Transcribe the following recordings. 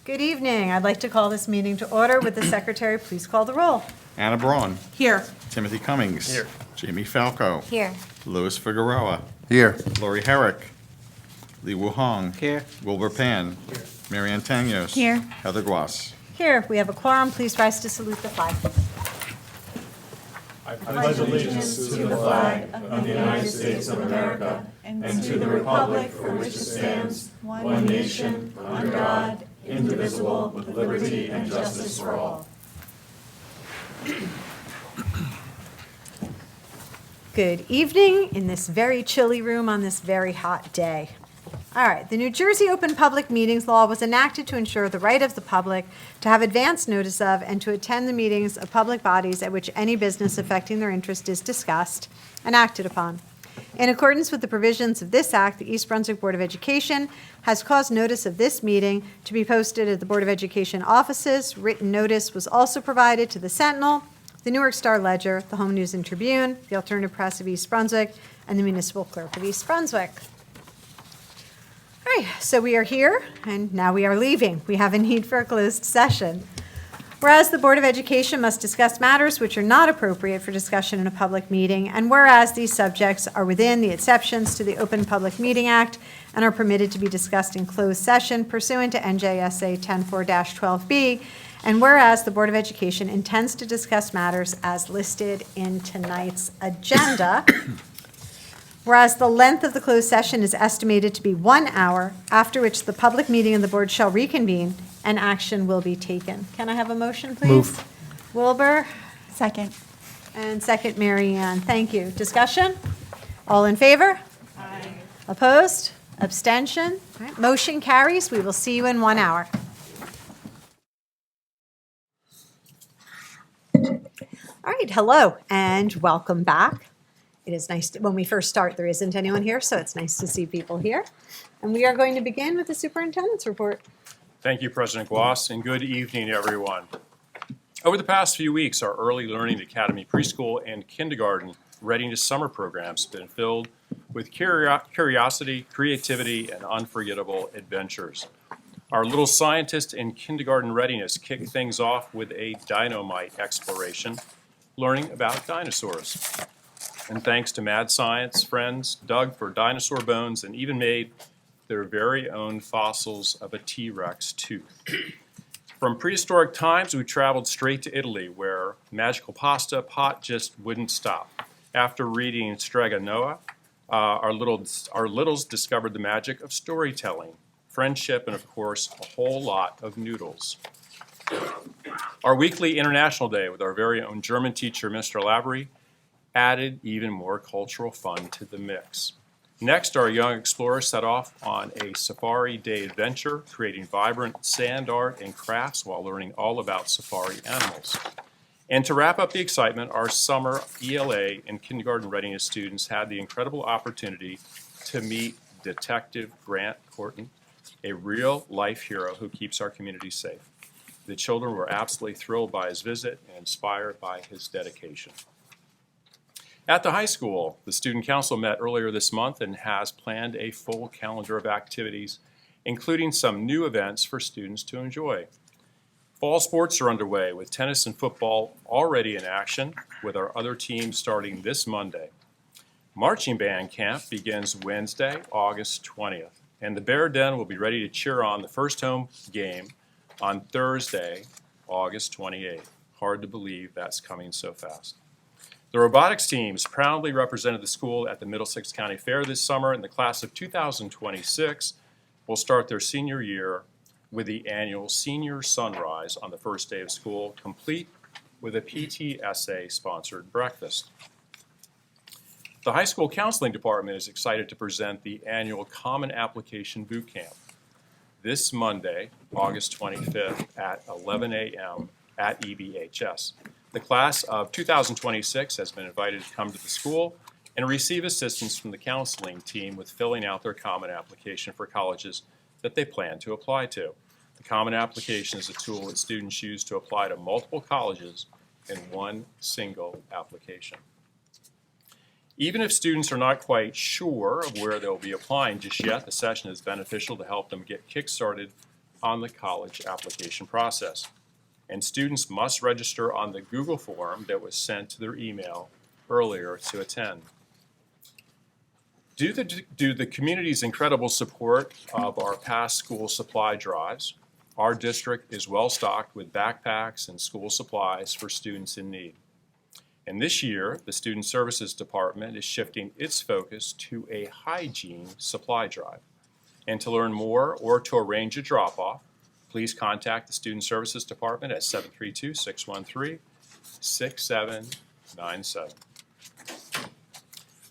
Good evening. I'd like to call this meeting to order. Would the secretary please call the roll? Anna Braun. Here. Timothy Cummings. Here. Jamie Falco. Here. Louis Figueroa. Here. Lori Herrick. Li Wu Hong. Here. Wilbur Pan. Here. Mary Ann Tanios. Here. Heather Guas. Here. We have a quorum. Please rise to salute the flag. I pledge allegiance to the flag of the United States of America and to the republic for which it stands, one nation, under God, indivisible, with liberty and justice for all. Good evening in this very chilly room on this very hot day. All right, the New Jersey Open Public Meetings Law was enacted to ensure the right of the public to have advance notice of and to attend the meetings of public bodies at which any business affecting their interest is discussed and acted upon. In accordance with the provisions of this act, the East Brunswick Board of Education has caused notice of this meeting to be posted at the Board of Education offices. Written notice was also provided to the Sentinel, the Newark Star Ledger, the Home News and Tribune, the Alternative Press of East Brunswick, and the Municipal Clerk of East Brunswick. All right, so we are here, and now we are leaving. We have a need for a closed session. Whereas the Board of Education must discuss matters which are not appropriate for discussion in a public meeting, and whereas these subjects are within the exceptions to the Open Public Meeting Act and are permitted to be discussed in closed session pursuant to NJSA 10-4-12B, and whereas the Board of Education intends to discuss matters as listed in tonight's agenda, whereas the length of the closed session is estimated to be 1 hour, after which the public meeting of the board shall reconvene and action will be taken. Can I have a motion, please? Move. Wilbur? Second. And second, Mary Ann. Thank you. Discussion? All in favor? Aye. Opposed? Abstention? All right, motion carries. We will see you in 1 hour. All right, hello and welcome back. It is nice when we first start, there isn't anyone here, so it's nice to see people here. And we are going to begin with the superintendent's report. Thank you, President Gloss, and good evening, everyone. Over the past few weeks, our Early Learning Academy preschool and kindergarten readiness summer programs have been filled with curiosity, creativity, and unforgettable adventures. Our little scientist in kindergarten readiness kicked things off with a dynamite exploration, learning about dinosaurs. And thanks to Mad Science friends, dug for dinosaur bones and even made their very own fossils of a T-Rex tooth. From prehistoric times, we traveled straight to Italy, where magical pasta pot just wouldn't stop. After reading Strega Noah, our littles discovered the magic of storytelling, friendship, and of course, a whole lot of noodles. Our weekly International Day with our very own German teacher, Mr. Lavery, added even more cultural fun to the mix. Next, our young explorers set off on a safari day adventure, creating vibrant sand art and crafts while learning all about safari animals. And to wrap up the excitement, our summer ELA and kindergarten readiness students had the incredible opportunity to meet Detective Grant Corton, a real-life hero who keeps our community safe. The children were absolutely thrilled by his visit and inspired by his dedication. At the high school, the Student Council met earlier this month and has planned a full calendar of activities, including some new events for students to enjoy. Fall sports are underway with tennis and football already in action, with our other teams starting this Monday. Marching band camp begins Wednesday, August 20th, and the Bear Den will be ready to cheer on the first home game on Thursday, August 28th. Hard to believe that's coming so fast. The robotics teams proudly represented the school at the Middlesex County Fair this summer, and the class of 2026 will start their senior year with the annual Senior Sunrise on the first day of school, complete with a PTSA-sponsored breakfast. The high school counseling department is excited to present the annual Common Application Boot Camp this Monday, August 25th at 11 a.m. at EBHS. The class of 2026 has been invited to come to the school and receive assistance from the counseling team with filling out their common application for colleges that they plan to apply to. The common application is a tool that students use to apply to multiple colleges in one single application. Even if students are not quite sure of where they'll be applying just yet, the session is beneficial to help them get kick-started on the college application process. And students must register on the Google form that was sent to their email earlier to attend. Due to the community's incredible support of our past school supply drives, our district is well stocked with backpacks and school supplies for students in need. And this year, the Student Services Department is shifting its focus to a hygiene supply drive. And to learn more or to arrange a drop-off, please contact the Student Services Department at 732-613-6797.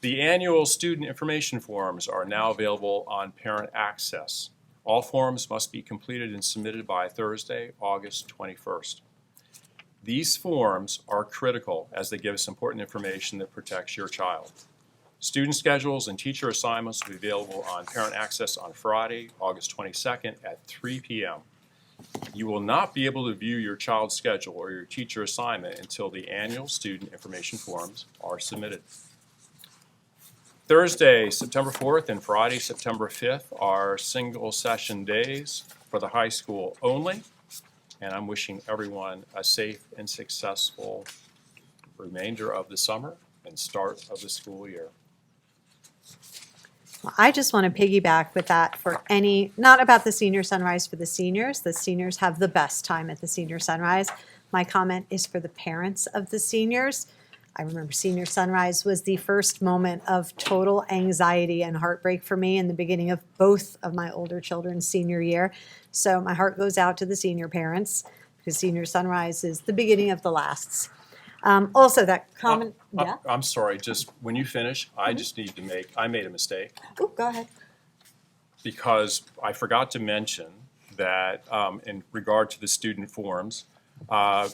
The annual student information forms are now available on Parent Access. All forms must be completed and submitted by Thursday, August 21st. These forms are critical as they give us important information that protects your child. Student schedules and teacher assignments will be available on Parent Access on Friday, August 22nd at 3 p.m. You will not be able to view your child's schedule or your teacher assignment until the annual student information forms are submitted. Thursday, September 4th and Friday, September 5th are single session days for the high school only. And I'm wishing everyone a safe and successful remainder of the summer and start of the school year. Well, I just want to piggyback with that for not about the senior sunrise for the seniors. The seniors have the best time at the senior sunrise. My comment is for the parents of the seniors. I remember senior sunrise was the first moment of total anxiety and heartbreak for me in the beginning of both of my older children's senior year. So my heart goes out to the senior parents because senior sunrise is the beginning of the lasts. Also, that comment, yeah? I'm sorry, just when you finish, I just need to I made a mistake Oh, go ahead. because I forgot to mention that in regard to the student forms,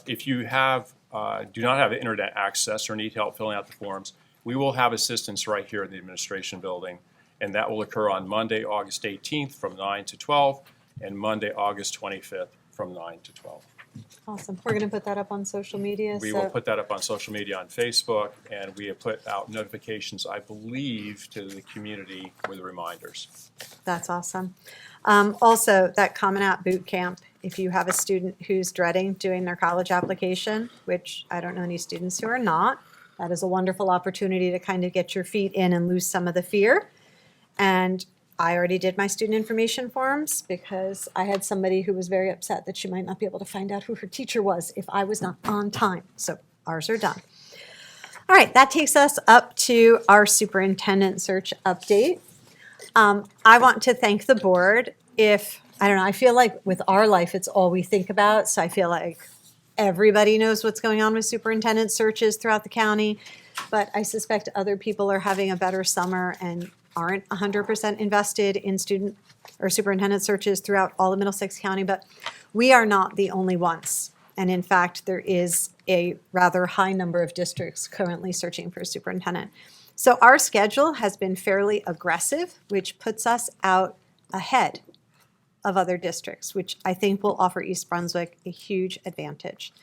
if you do not have internet access or need help filling out the forms, we will have assistance right here in the administration building, and that will occur on Monday, August 18th from 9 to 12, and Monday, August 25th from 9 to 12. Awesome. We're going to put that up on social media. We will put that up on social media on Facebook, and we have put out notifications, I believe, to the community with reminders. That's awesome. Also, that Common App Boot Camp, if you have a student who's dreading doing their college application, which I don't know any students who are not, that is a wonderful opportunity to kind of get your feet in and lose some of the fear. And I already did my student information forms because I had somebody who was very upset that she might not be able to find out who her teacher was if I was not on time. So ours are done. All right, that takes us up to our superintendent search update. I want to thank the board. I feel like with our life, it's all we think about. So I feel like everybody knows what's going on with superintendent searches throughout the county. But I suspect other people are having a better summer and aren't 100% invested in student or superintendent searches throughout all of Middlesex County. But we are not the only ones. And in fact, there is a rather high number of districts currently searching for a superintendent. So our schedule has been fairly aggressive, which puts us out ahead of other districts, which I think will offer East Brunswick a huge advantage.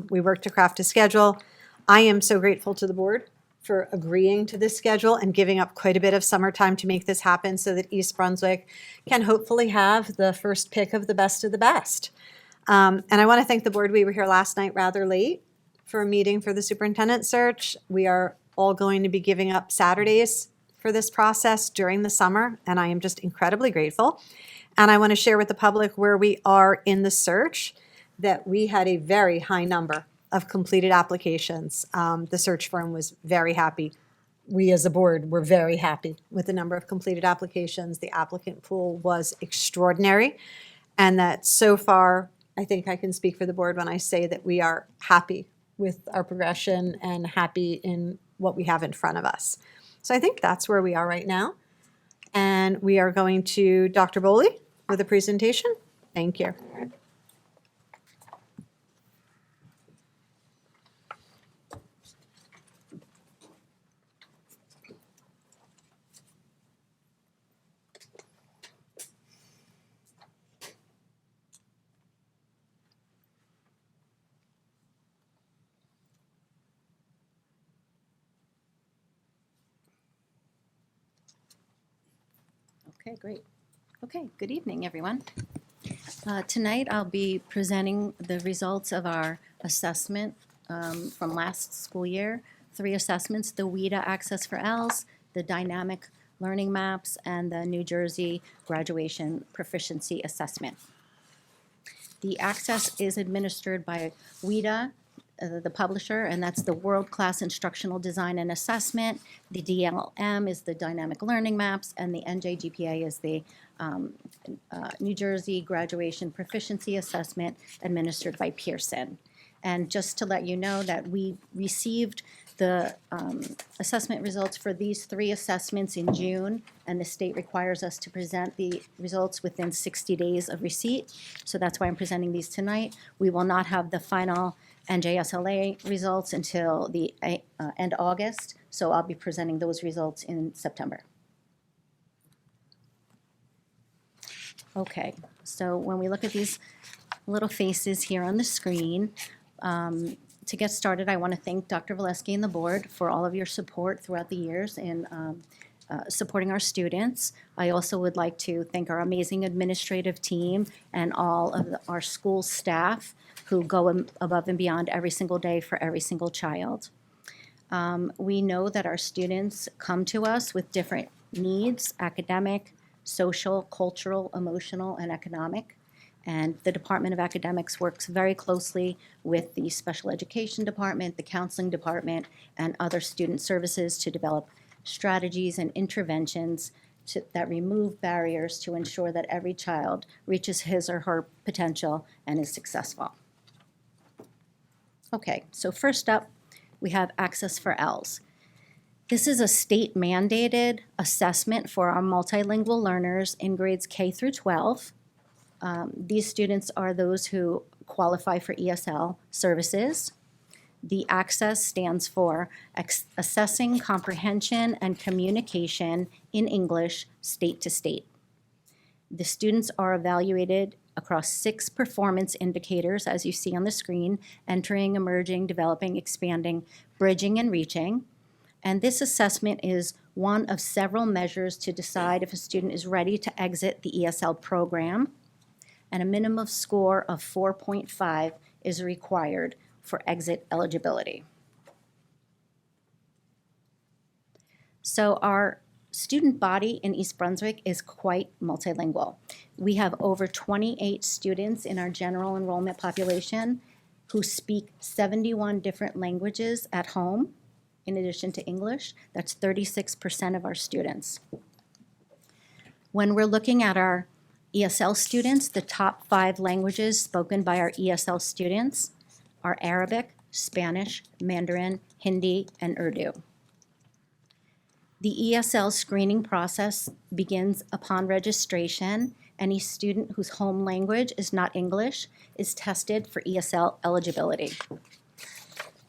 We worked to craft a schedule. I am so grateful to the board for agreeing to this schedule and giving up quite a bit of summertime to make this happen so that East Brunswick can hopefully have the first pick of the best of the best. And I want to thank the board. We were here last night rather late for a meeting for the superintendent search. We are all going to be giving up Saturdays for this process during the summer, and I am just incredibly grateful. And I want to share with the public where we are in the search, that we had a very high number of completed applications. The search firm was very happy. We as a board were very happy with the number of completed applications. The applicant pool was extraordinary, and that so far, I think I can speak for the board when I say that we are happy with our progression and happy in what we have in front of us. So I think that's where we are right now. And we are going to Dr. Boley with a presentation. Thank you. Okay, great. Okay, good evening, everyone. Tonight, I'll be presenting the results of our assessment from last school year. 3 assessments, the WIDA Access for ELS, the Dynamic Learning Maps, and the New Jersey Graduation Proficiency Assessment. The access is administered by WIDA, the publisher, and that's the World Class Instructional Design and Assessment. The DLM is the Dynamic Learning Maps, and the NJGPA is the New Jersey Graduation Proficiency Assessment administered by Pearson. And just to let you know that we received the assessment results for these 3 assessments in June, and the state requires us to present the results within 60 days of receipt. So that's why I'm presenting these tonight. We will not have the final NJSLA results until the end August, so I'll be presenting those results in September. Okay, so when we look at these little faces here on the screen, to get started, I want to thank Dr. Valesky and the board for all of your support throughout the years in supporting our students. I also would like to thank our amazing administrative team and all of our school staff who go above and beyond every single day for every single child. We know that our students come to us with different needs: academic, social, cultural, emotional, and economic. And the Department of Academics works very closely with the Special Education Department, the Counseling Department, and other student services to develop strategies and interventions that remove barriers to ensure that every child reaches his or her potential and is successful. Okay, so first up, we have Access for ELS. This is a state-mandated assessment for our multilingual learners in grades K through 12. These students are those who qualify for ESL services. The Access stands for Assessing Comprehension and Communication in English State to State. The students are evaluated across 6 performance indicators, as you see on the screen: entering, emerging, developing, expanding, bridging, and reaching. And this assessment is one of several measures to decide if a student is ready to exit the ESL program. And a minimum score of 4.5 is required for exit eligibility. So our student body in East Brunswick is quite multilingual. We have over 28 students in our general enrollment population who speak 71 different languages at home, in addition to English. That's 36% of our students. When we're looking at our ESL students, the top 5 languages spoken by our ESL students are Arabic, Spanish, Mandarin, Hindi, and Urdu. The ESL screening process begins upon registration. Any student whose home language is not English is tested for ESL eligibility.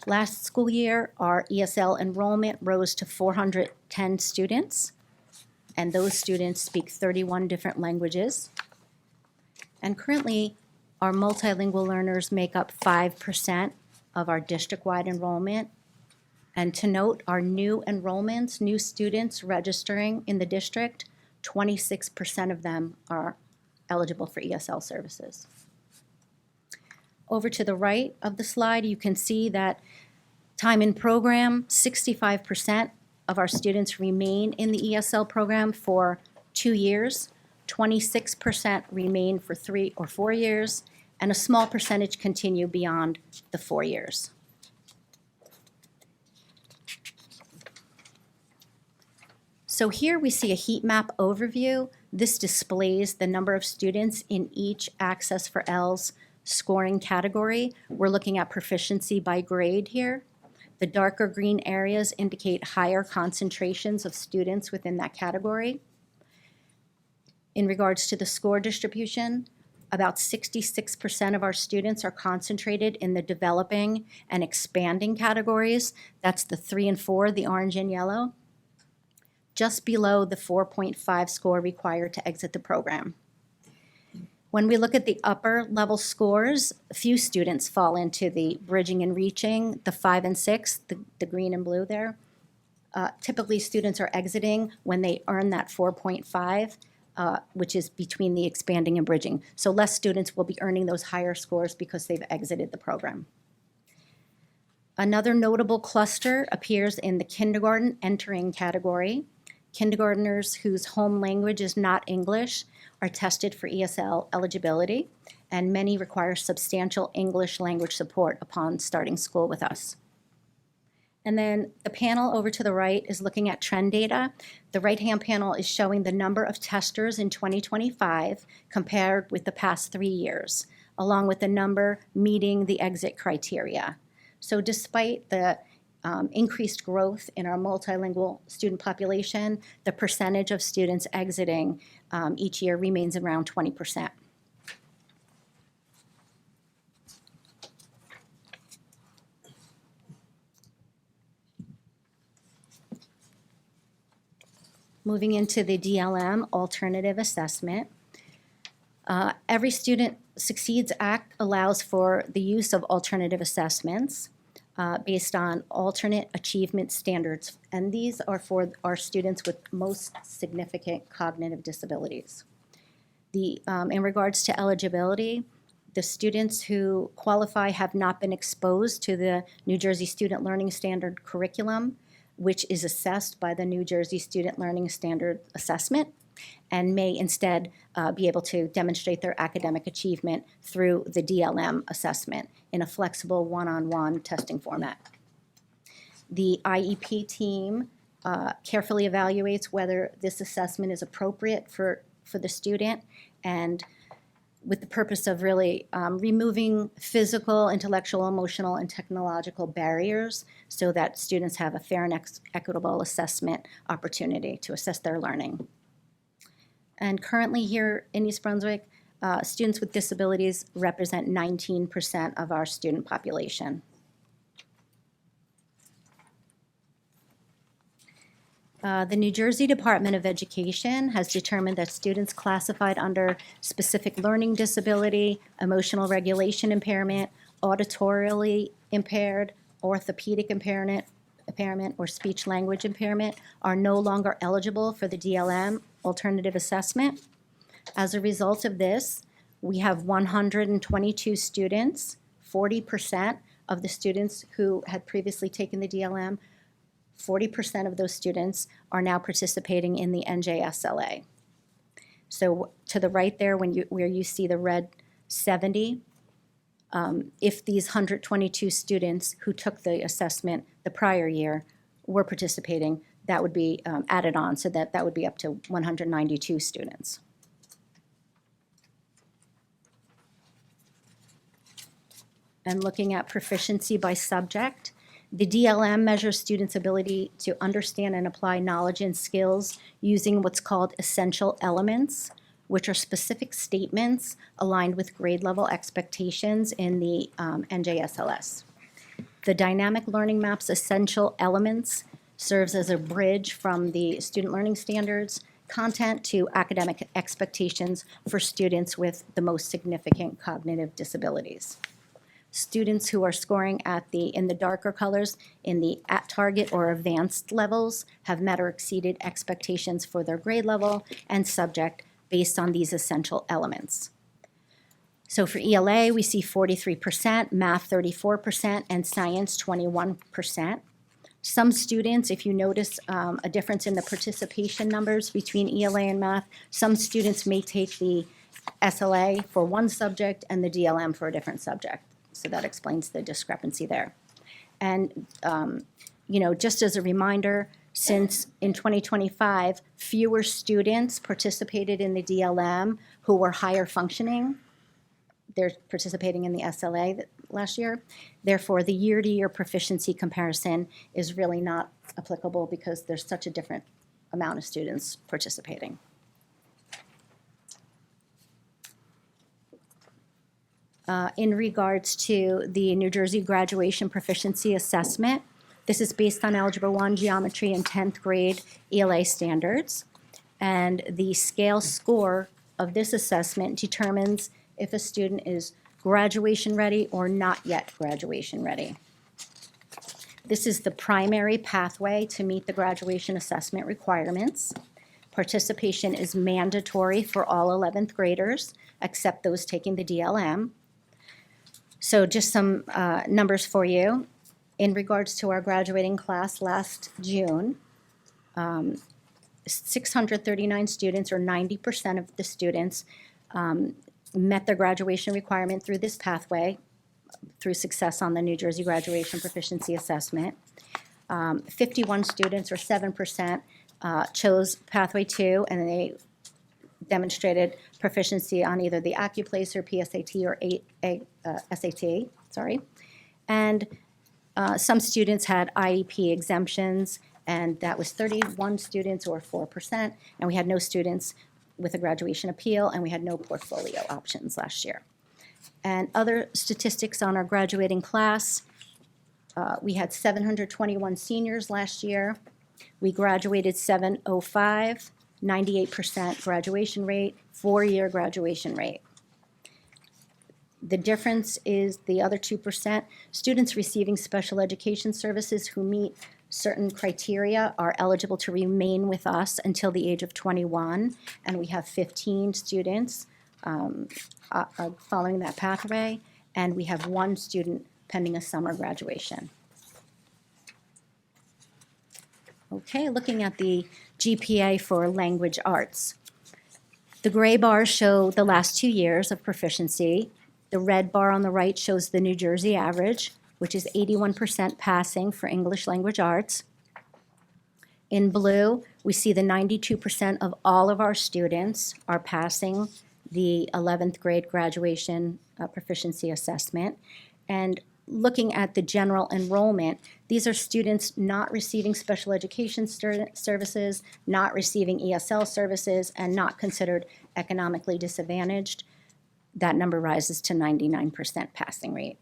Last school year, our ESL enrollment rose to 410 students, and those students speak 31 different languages. And currently, our multilingual learners make up 5% of our district-wide enrollment. And to note, our new enrollments, new students registering in the district, 26% of them are eligible for ESL services. Over to the right of the slide, you can see that time in program, 65% of our students remain in the ESL program for 2 years, 26% remain for 3 or 4 years, and a small percentage continue beyond the 4 years. So here we see a heat map overview. This displays the number of students in each Access for ELS scoring category. We're looking at proficiency by grade here. The darker green areas indicate higher concentrations of students within that category. In regards to the score distribution, about 66% of our students are concentrated in the developing and expanding categories. That's the 3 and 4, the orange and yellow, just below the 4.5 score required to exit the program. When we look at the upper level scores, a few students fall into the bridging and reaching, the 5 and 6, the green and blue there. Typically, students are exiting when they earn that 4.5. which is between the expanding and bridging. So less students will be earning those higher scores because they've exited the program. Another notable cluster appears in the kindergarten entering category. Kindergartners whose home language is not English are tested for ESL eligibility, and many require substantial English language support upon starting school with us. And then the panel over to the right is looking at trend data. The right-hand panel is showing the number of testers in 2025 compared with the past 3 years, along with the number meeting the exit criteria. So despite the increased growth in our multilingual student population, the percentage of students exiting each year remains around 20%. Moving into the DLM alternative assessment. Every Student Succeeds Act allows for the use of alternative assessments based on alternate achievement standards, and these are for our students with most significant cognitive disabilities. In regards to eligibility, the students who qualify have not been exposed to the New Jersey Student Learning Standard curriculum, which is assessed by the New Jersey Student Learning Standard Assessment, and may instead be able to demonstrate their academic achievement through the DLM assessment in a flexible one-on-one testing format. The IEP team carefully evaluates whether this assessment is appropriate for the student, and with the purpose of really removing physical, intellectual, emotional, and technological barriers so that students have a fair and equitable assessment opportunity to assess their learning. And currently here in East Brunswick, students with disabilities represent 19% of our student population. The New Jersey Department of Education has determined that students classified under specific learning disability, emotional regulation impairment, auditorily impaired, orthopedic impairment, or speech language impairment are no longer eligible for the DLM alternative assessment. As a result of this, we have 122 students, 40% of the students who had previously taken the DLM, 40% of those students are now participating in the NJSLA. So to the right there, where you see the red 70, if these 122 students who took the assessment the prior year were participating, that would be added on, so that would be up to 192 students. And looking at proficiency by subject, the DLM measures students' ability to understand and apply knowledge and skills using what's called essential elements, which are specific statements aligned with grade level expectations in the NJSLS. The Dynamic Learning Map's essential elements serves as a bridge from the student learning standards content to academic expectations for students with the most significant cognitive disabilities. Students who are scoring in the darker colors in the at target or advanced levels have met or exceeded expectations for their grade level and subject based on these essential elements. So for ELA, we see 43%, math 34%, and science 21%. Some students, if you notice a difference in the participation numbers between ELA and math, some students may take the SLA for one subject and the DLM for a different subject. So that explains the discrepancy there. And, just as a reminder, since in 2025, fewer students participated in the DLM who were higher functioning, they're participating in the SLA last year. Therefore, the year-to-year proficiency comparison is really not applicable because there's such a different amount of students participating. In regards to the New Jersey Graduation Proficiency Assessment, this is based on Algebra 1 geometry and 10th grade ELA standards. And the scale score of this assessment determines if a student is graduation ready or not yet graduation ready. This is the primary pathway to meet the graduation assessment requirements. Participation is mandatory for all 11th graders, except those taking the DLM. So just some numbers for you. In regards to our graduating class last June, 639 students, or 90% of the students, met their graduation requirement through this pathway, through success on the New Jersey Graduation Proficiency Assessment. 51 students, or 7%, chose Pathway 2, and they demonstrated proficiency on either the AccuPlacer, PSAT, or SAT, sorry. And some students had IEP exemptions, and that was 31 students, or 4%, and we had no students with a graduation appeal, and we had no portfolio options last year. And other statistics on our graduating class, we had 721 seniors last year. We graduated 705, 98% graduation rate, 4-year graduation rate. The difference is the other 2%. Students receiving special education services who meet certain criteria are eligible to remain with us until the age of 21, and we have 15 students following that pathway, and we have 1 student pending a summer graduation. Okay, looking at the GPA for language arts. The gray bars show the last 2 years of proficiency. The red bar on the right shows the New Jersey average, which is 81% passing for English language arts. In blue, we see the 92% of all of our students are passing the 11th grade graduation proficiency assessment. And looking at the general enrollment, these are students not receiving special education services, not receiving ESL services, and not considered economically disadvantaged. That number rises to 99% passing rate.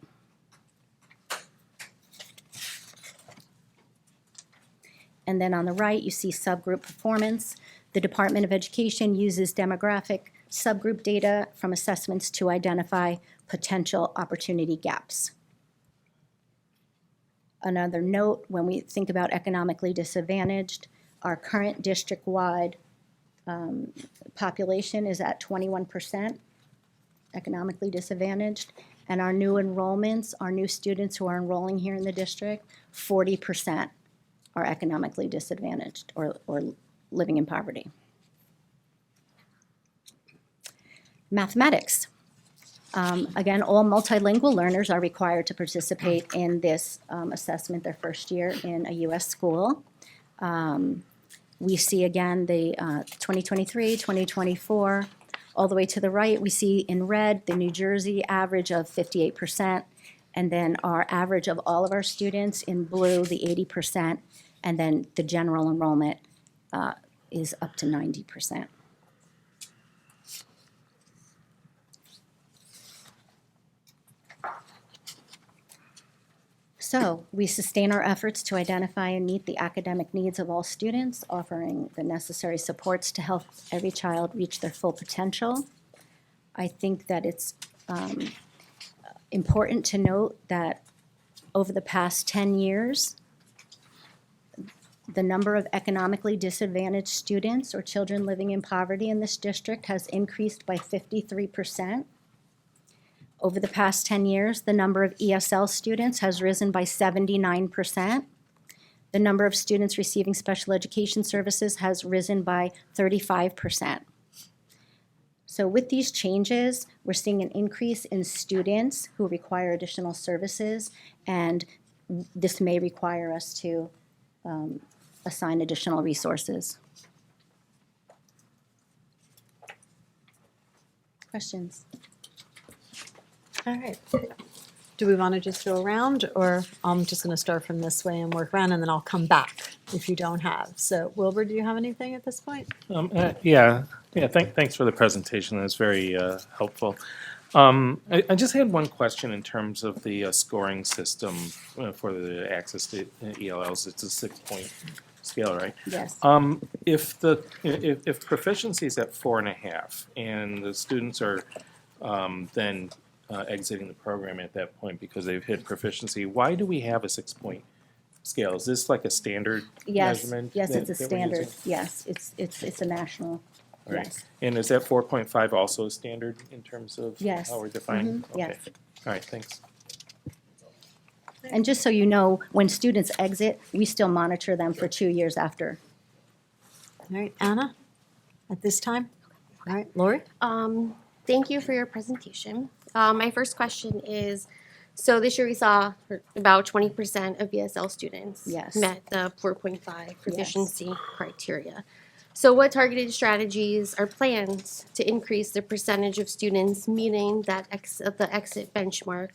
And then on the right, you see subgroup performance. The Department of Education uses demographic subgroup data from assessments to identify potential opportunity gaps. Another note, when we think about economically disadvantaged, our current district-wide population is at 21% economically disadvantaged, and our new enrollments, our new students who are enrolling here in the district, 40% are economically disadvantaged or living in poverty. Mathematics. Again, all multilingual learners are required to participate in this assessment their first year in a U.S. school. We see again the 2023, 2024. All the way to the right, we see in red the New Jersey average of 58%, and then our average of all of our students in blue, the 80%, and then the general enrollment is up to 90%. So we sustain our efforts to identify and meet the academic needs of all students, offering the necessary supports to help every child reach their full potential. I think that it's important to note that over the past 10 years, the number of economically disadvantaged students or children living in poverty in this district has increased by 53%. Over the past 10 years, the number of ESL students has risen by 79%. The number of students receiving special education services has risen by 35%. So with these changes, we're seeing an increase in students who require additional services, and this may require us to assign additional resources. Questions? All right. Do we want to just go around, or I'm just going to start from this way and work around, and then I'll come back if you don't have. So Wilbur, do you have anything at this point? Thanks for the presentation. That was very helpful. I just had one question in terms of the scoring system for the access to ELLs. It's a 6-point scale, right? Yes. If proficiency is at 4.5 and the students are then exiting the program at that point because they've hit proficiency, why do we have a 6-point scale. Is this like a standard Yes, measurement? yes, that- it's a that we're standard. using? Yes, it's a national, Right. yes. And is that 4.5 also a standard in terms of Yes. how we're defining? Mhm, yes. Okay. All right, thanks. And just so you know, when students exit, we still monitor them for 2 years after. All right, Anna, at this time? All right, Lori? Thank you for your presentation. My first question is, so this year we saw about 20% of ESL students Yes. met the 4.5 proficiency criteria. So what targeted strategies are planned to increase the percentage of students meeting that the exit benchmark?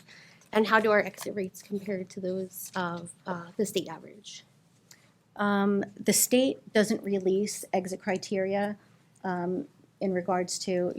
And how do our exit rates compare to those of the state average? The state doesn't release exit criteria in regards to,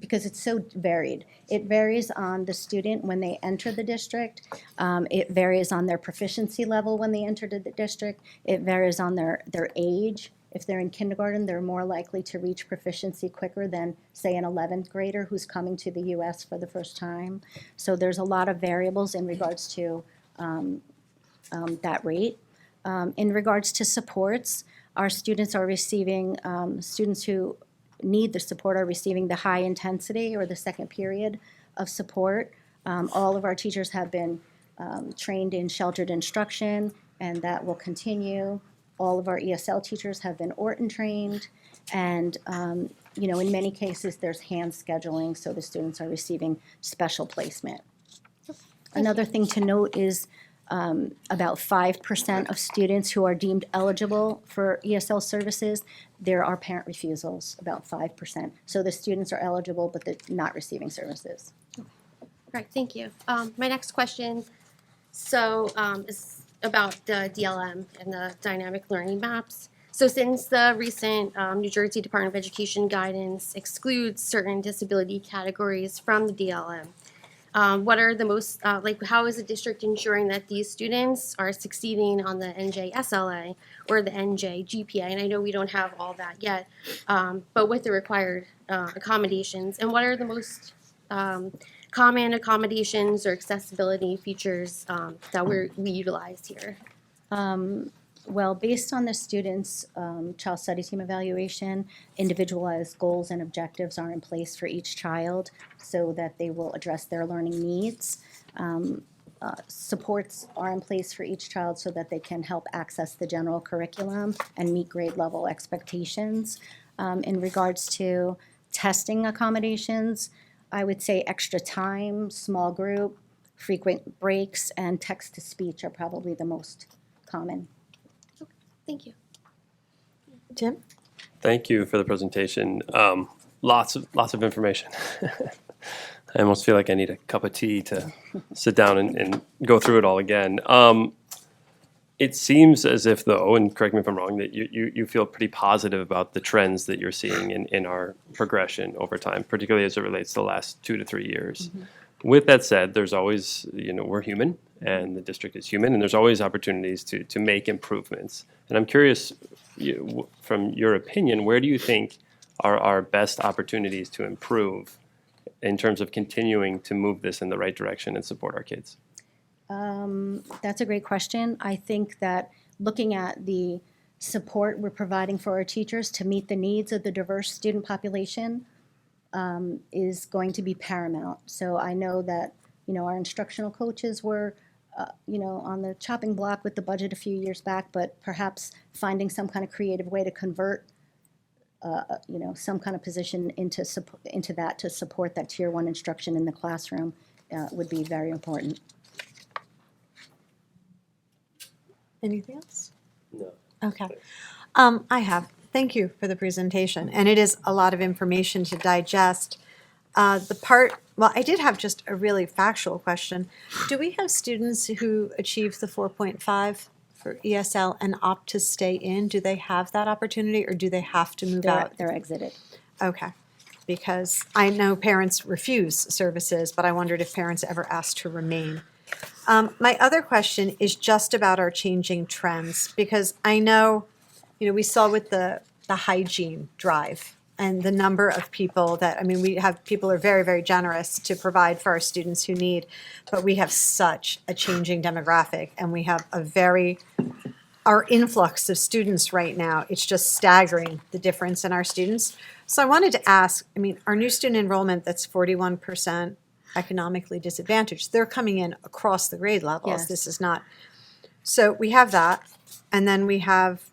because it's so varied. It varies on the student when they enter the district. It varies on their proficiency level when they enter the district. It varies on their age. If they're in kindergarten, they're more likely to reach proficiency quicker than, say, an 11th grader who's coming to the U.S. for the first time. So there's a lot of variables in regards to that rate. In regards to supports, our students are receiving, students who need the support are receiving the high intensity or the second period of support. All of our teachers have been trained in sheltered instruction, and that will continue. All of our ESL teachers have been Orton trained, and in many cases, there's hand scheduling, so the students are receiving special placement. Another thing to note is about 5% of students who are deemed eligible for ESL services, there are parent refusals, about 5%. So the students are eligible, but they're not receiving services. Right, thank you. My next question, is about the DLM and the dynamic learning maps. So since the recent New Jersey Department of Education guidance excludes certain disability categories from the DLM, what are the most, how is the district ensuring that these students are succeeding on the NJSLA or the NJ GPA? And I know we don't have all that yet, but with the required accommodations, and what are the most common accommodations or accessibility features that we utilize here? Well, based on the students' child study team evaluation, individualized goals and objectives are in place for each child so that they will address their learning needs. Supports are in place for each child so that they can help access the general curriculum and meet grade level expectations. In regards to testing accommodations, I would say extra time, small group, frequent breaks, and text-to-speech are probably the most common. Thank you. Jim? Thank you for the presentation. Lots of information. I almost feel like I need a cup of tea to sit down and go through it all again. It seems as if, though, and correct me if I'm wrong, that you feel pretty positive about the trends that you're seeing in our progression over time, particularly as it relates to the last 2 to 3 years. Mm-hmm. With that said, there's always, we're human, and the district is human, and there's always opportunities to make improvements. And I'm curious, from your opinion, where do you think are our best opportunities to improve in terms of continuing to move this in the right direction and support our kids? That's a great question. I think that looking at the support we're providing for our teachers to meet the needs of the diverse student population is going to be paramount. So I know that, our instructional coaches were, on the chopping block with the budget a few years back, but perhaps finding some kind of creative way to convert, some kind of position into that to support that Tier 1 instruction in the classroom would be very important. Anything else? No. Okay. I have. Thank you for the presentation, and it is a lot of information to digest. I did have just a really factual question. Do we have students who achieve the 4.5 for ESL and opt to stay in? Do they have that opportunity, or do they have to move out? They're exited. Okay, because I know parents refuse services, but I wondered if parents ever asked to remain. My other question is just about our changing trends, because I know, we saw with the hygiene drive and the number of people that, I mean, we have, people are very, very generous to provide for our students who need, but we have such a changing demographic, and we have our influx of students right now, it's just staggering, the difference in our students. So I wanted to ask, I mean, our new student enrollment, that's 41% economically disadvantaged, they're coming in across the grade levels. Yes. This is not, so we have that, and then we have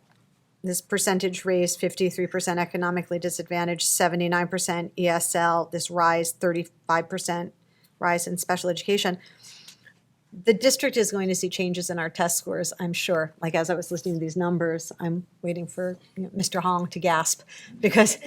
this percentage raised, 53% economically disadvantaged, 79% ESL, this rise, 35% rise in special education. The district is going to see changes in our test scores, I'm sure. Like, as I was listening to these numbers, I'm waiting for Mr. Hong to gasp, because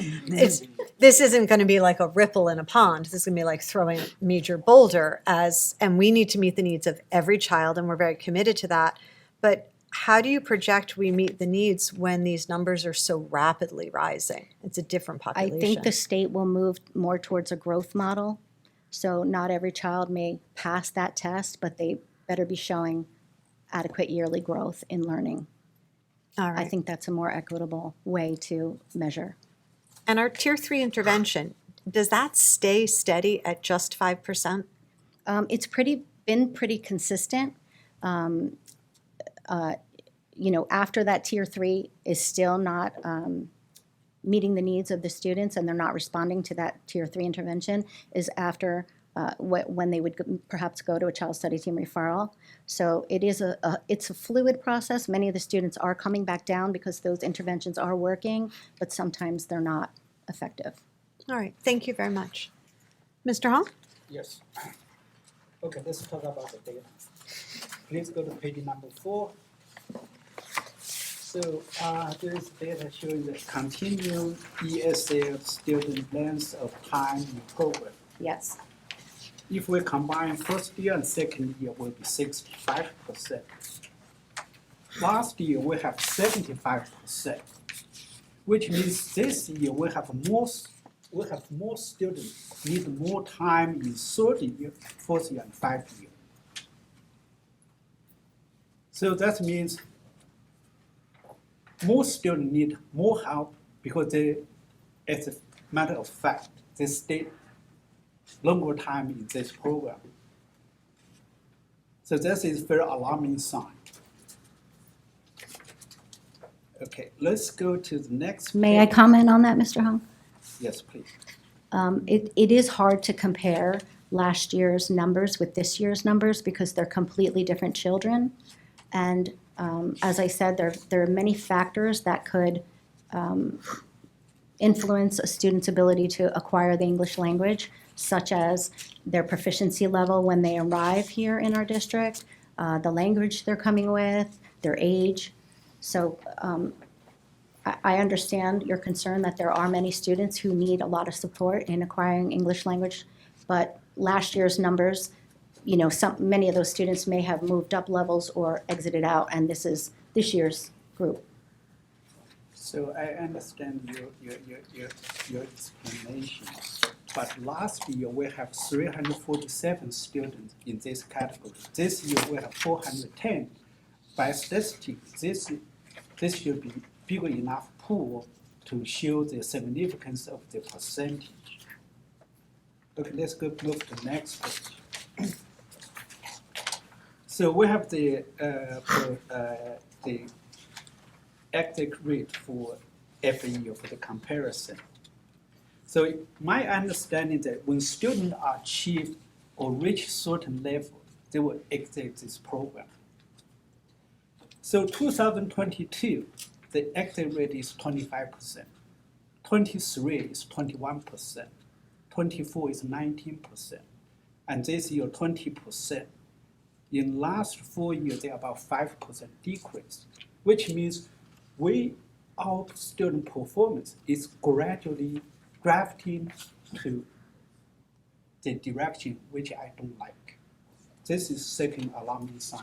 this isn't going to be like a ripple in a pond. This is going to be like throwing a major boulder, and we need to meet the needs of every child, and we're very committed to that. But how do you project we meet the needs when these numbers are so rapidly rising? It's a different I population. think the state will move more towards a growth model. So not every child may pass that test, but they better be showing adequate yearly growth in learning. All right. I think that's a more equitable way to measure. And our tier 3 intervention, does that stay steady at just 5%? It's been pretty consistent. After that tier 3 is still not meeting the needs of the students, and they're not responding to that tier 3 intervention, is after when they would perhaps go to a child study team referral. So it's a fluid process. Many of the students are coming back down because those interventions are working, but sometimes they're not effective. All right, thank you very much. Mr. Hong? Yes. Okay, let's talk about the data. Please go to page number 4. So there is data showing the continued ESL student length of time in program. Yes. If we combine first year and second year, will be 65%. Last year we have 75%, which means this year we have more students need more time in third year, fourth year, and 5th year. So that means more students need more help because as a matter of fact, they stay longer time in this program. So this is very alarming sign. Okay, let's go to the next May I page. comment on that, Mr. Hong? Yes, please. It is hard to compare last year's numbers with this year's numbers because they're completely different children. And as I said, there are many factors that could influence a student's ability to acquire the English language, such as their proficiency level when they arrive here in our district, the language they're coming with, their age. So I understand your concern that there are many students who need a lot of support in acquiring English language, but last year's numbers, many of those students may have moved up levels or exited out, and this is this year's group. So I understand your explanation. But last year we have 347 students in this category. This year we have 410. By statistics, this should be big enough pool to show the significance of the percentage. Okay, let's move to the next page. So we have the exit rate for every year for the comparison. So my understanding that when students achieve or reach certain level, they will exit this program. So 2022, the exit rate is 25%. 23 is 21%. 24 is 19%. And this year, 20%. In last 4 years, they are about 5% decrease, which means our student performance is gradually drafting to the direction which I don't like. This is second alarming sign.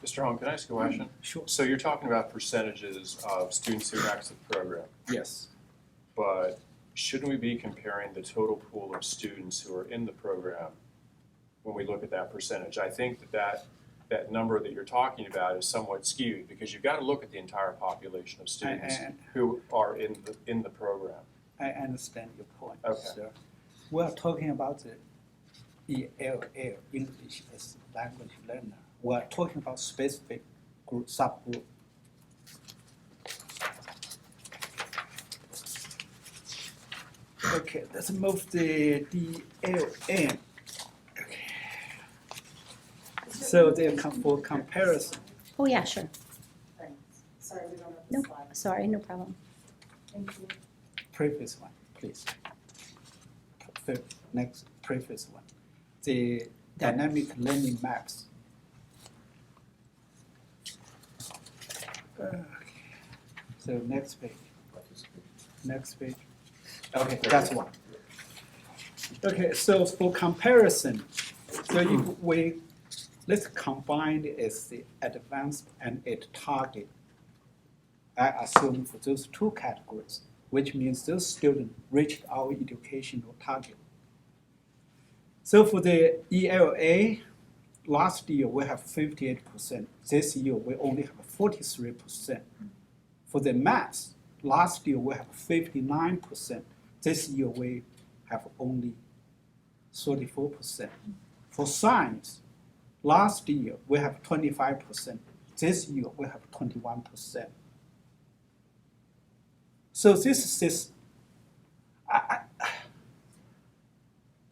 Mr. Hong, can I ask a question? Sure. So you're talking about percentages of students who exit the program, Yes. but shouldn't we be comparing the total pool of students who are in the program when we look at that percentage? I think that that number that you're talking about is somewhat skewed, because you've got to look at the entire population of students who are in the program. I understand your point, Okay. sir. We're talking about the ELL, English as a language learner. We're talking about specific group, subgroup. Okay, let's move the DLN. Okay. So for comparison, Oh, yeah, sure. Sorry, we don't have No, the slide. sorry, no problem. Thank you. previous one, please. Next, previous one. The dynamic learning maps. Okay. So next page. Next page. Okay, that's one. Okay, so for comparison, so if let's combine it as the advanced and its target. I assume for those two categories, which means those students reached our educational target. So for the ELA, last year we have 58%. This year we only have 43%. For the maths, last year we have 59%. This year we have only 34%. For science, last year we have 25%. This year we have 21%. So this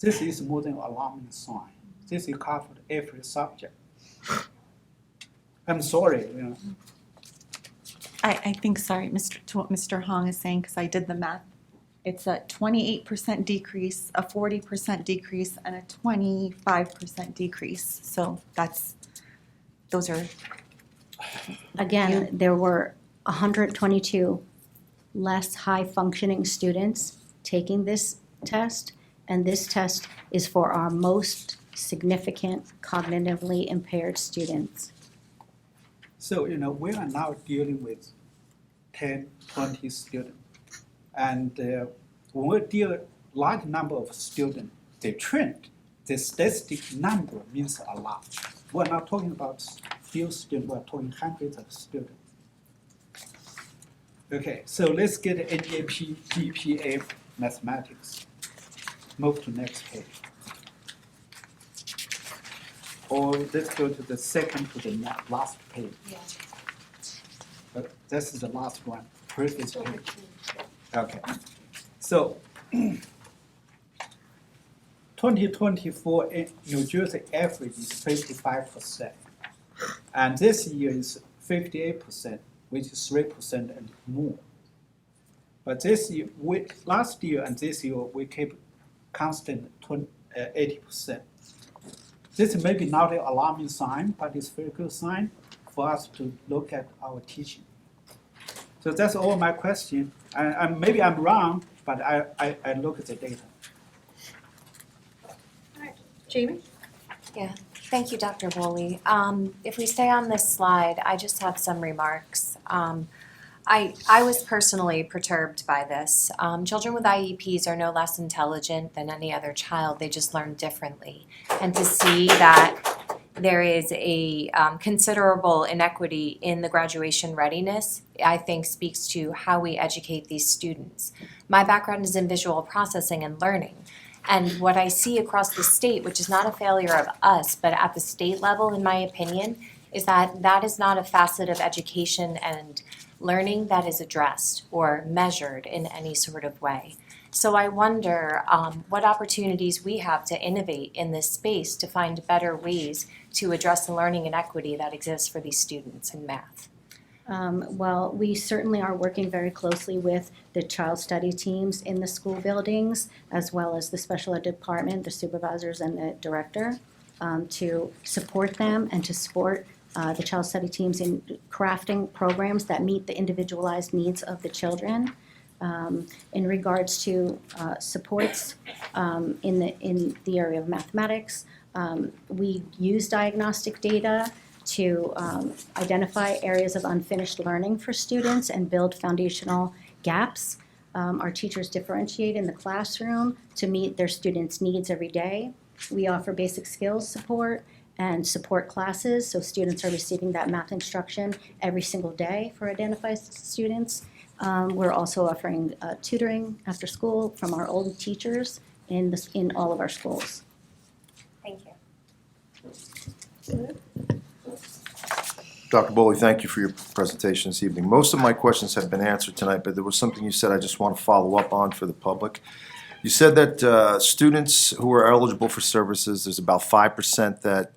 is more than an alarming sign. This is covered every subject. I'm sorry, you know. I think, sorry, to what Mr. Hong is saying, because I did the math. It's a 28% decrease, a 40% decrease, and a 25% decrease. So those are, Again, there were 122 less high-functioning students taking this test, and this test is for our most significant cognitively impaired students. So, you know, we are now dealing with 10, 20 students. And when we deal with a large number of students, the trend, the statistic number means a lot. We're not talking about few students, we're talking hundreds of students. Okay, so let's get NJP, GPA mathematics. Move to next page. Or let's go to the second to the last page. This is the last one, previous page. Okay, so 2024 in New Jersey average is 55%. And this year is 58%, which is 3% and more. But this year, last year and this year, we keep constant 80%. This may be not an alarming sign, but it's a very good sign for us to look at our teaching. So that's all my question. And maybe I'm wrong, but I look at the data. Jamie? Yeah, thank you, Dr. Woolley. If we stay on this slide, I just have some remarks. I was personally perturbed by this. Children with IEPs are no less intelligent than any other child. They just learn differently. And to see that there is a considerable inequity in the graduation readiness, I think speaks to how we educate these students. My background is in visual processing and learning. And what I see across the state, which is not a failure of us, but at the state level, in my opinion, is that that is not a facet of education and learning that is addressed or measured in any sort of way. So I wonder what opportunities we have to innovate in this space to find better ways to address the learning inequity that exists for these students in math. Well, we certainly are working very closely with the child study teams in the school buildings, as well as the special ed department, the supervisors and the director, to support them and to support the child study teams in crafting programs that meet the individualized needs of the children. In regards to supports in the area of mathematics, we use diagnostic data to identify areas of unfinished learning for students and build foundational gaps. Our teachers differentiate in the classroom to meet their students' needs every day. We offer basic skills support, and support classes, so students are receiving that math instruction every single day for identified students. We're also offering tutoring after school from our old teachers in all of our schools. Thank you. Dr. Bowley, thank you for your presentation this evening. Most of my questions have been answered tonight, but there was something you said I just want to follow up on for the public. You said that students who are eligible for services, there's about 5% that